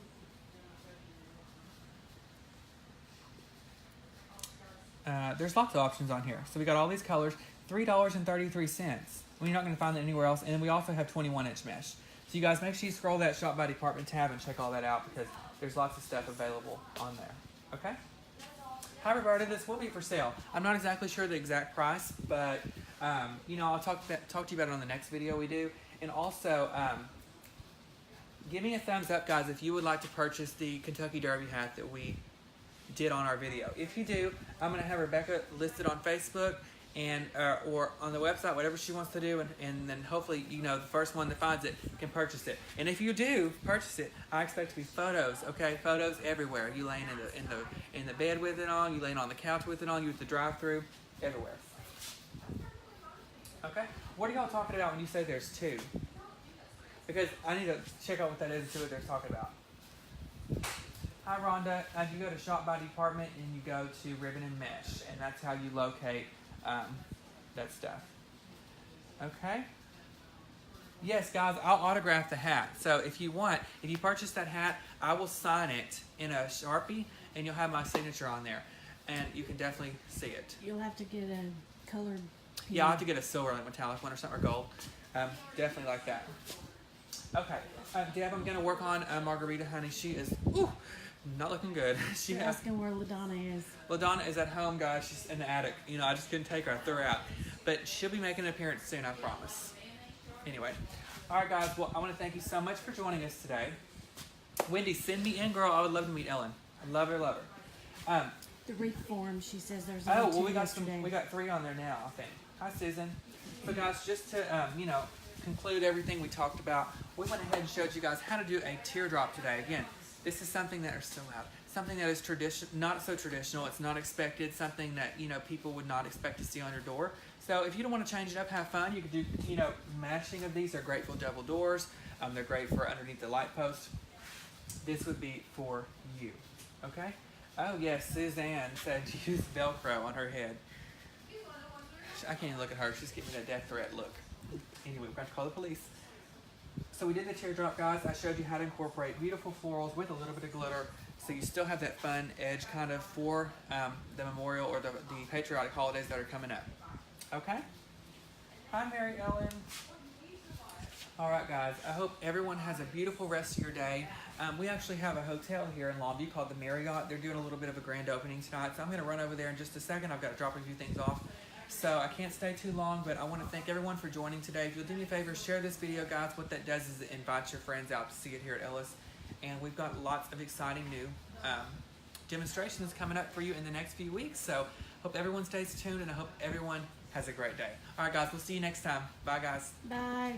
There's lots of options on here. So we got all these colors, $3.33. Well, you're not going to find that anywhere else. And then we also have 21-inch mesh. So you guys make sure you scroll that shop by department tab and check all that out because there's lots of stuff available on there. Okay? Hi, Roberta. This will be for sale. I'm not exactly sure the exact price, but you know, I'll talk to you about it on the next video we do. And also, give me a thumbs up, guys, if you would like to purchase the Kentucky Derby hat that we did on our video. If you do, I'm going to have Rebecca listed on Facebook and or on the website, whatever she wants to do, and then hopefully, you know, the first one that finds it can purchase it. And if you do purchase it, I expect to be photos, okay? Photos everywhere. You laying in the bed with it on, you laying on the couch with it on, you at the drive-thru, everywhere. Okay? What are y'all talking about when you say there's 2? Because I need to check out what that is and see what they're talking about. Hi, Rhonda. You go to shop by department and you go to ribbon and mesh, and that's how you locate that stuff. Okay? Yes, guys, I'll autograph the hat. So if you want, if you purchase that hat, I will sign it in a Sharpie, and you'll have my signature on there, and you can definitely see it. You'll have to get a colored pen. Yeah, I'll have to get a silver, like metallic one or something, or gold. Definitely like that. Okay, Deb, I'm going to work on Margarita, honey. She is not looking good. She's asking where LaDonna is. LaDonna is at home, guys. She's in the attic. You know, I just couldn't take her. I threw her out. But she'll be making an appearance soon, I promise. Anyway. All right, guys. Well, I want to thank you so much for joining us today. Wendy, send me in, girl. I would love to meet Ellen. I love her, love her. The reform, she says there's only 2 yesterday. We got 3 on there now, I think. Hi, Susan. So, guys, just to, you know, conclude everything we talked about, we went ahead and showed you guys how to do a teardrop today. Again, this is something that is so loud. Something that is not so traditional. It's not expected. Something that, you know, people would not expect to see on your door. So if you don't want to change it up, have fun. You could do, you know, matching of these. They're great for double doors. They're great for underneath the light post. This would be for you. Okay? Oh, yes, Suzanne said use Velcro on her head. I can't even look at her. She's giving me that death threat look. Anyway, we're going to call the police. So we did the teardrop, guys. I showed you how to incorporate beautiful florals with a little bit of glitter, so you still have that fun edge kind of for the memorial or the patriotic holidays that are coming up. Okay? Hi, Mary Ellen. All right, guys. I hope everyone has a beautiful rest of your day. We actually have a hotel here in Longview called the Marriott. They're doing a little bit of a grand opening tonight, so I'm going to run over there in just a second. I've got to drop a few things off. So I can't stay too long, but I want to thank everyone for joining today. If you'll do me a favor, share this video, guys. What that does is it invites your friends out to see it here at Ellis. And we've got lots of exciting new demonstrations coming up for you in the next few weeks. So hope everyone stays tuned, and I hope everyone has a great day. All right, guys, we'll see you next time. Bye, guys. Bye.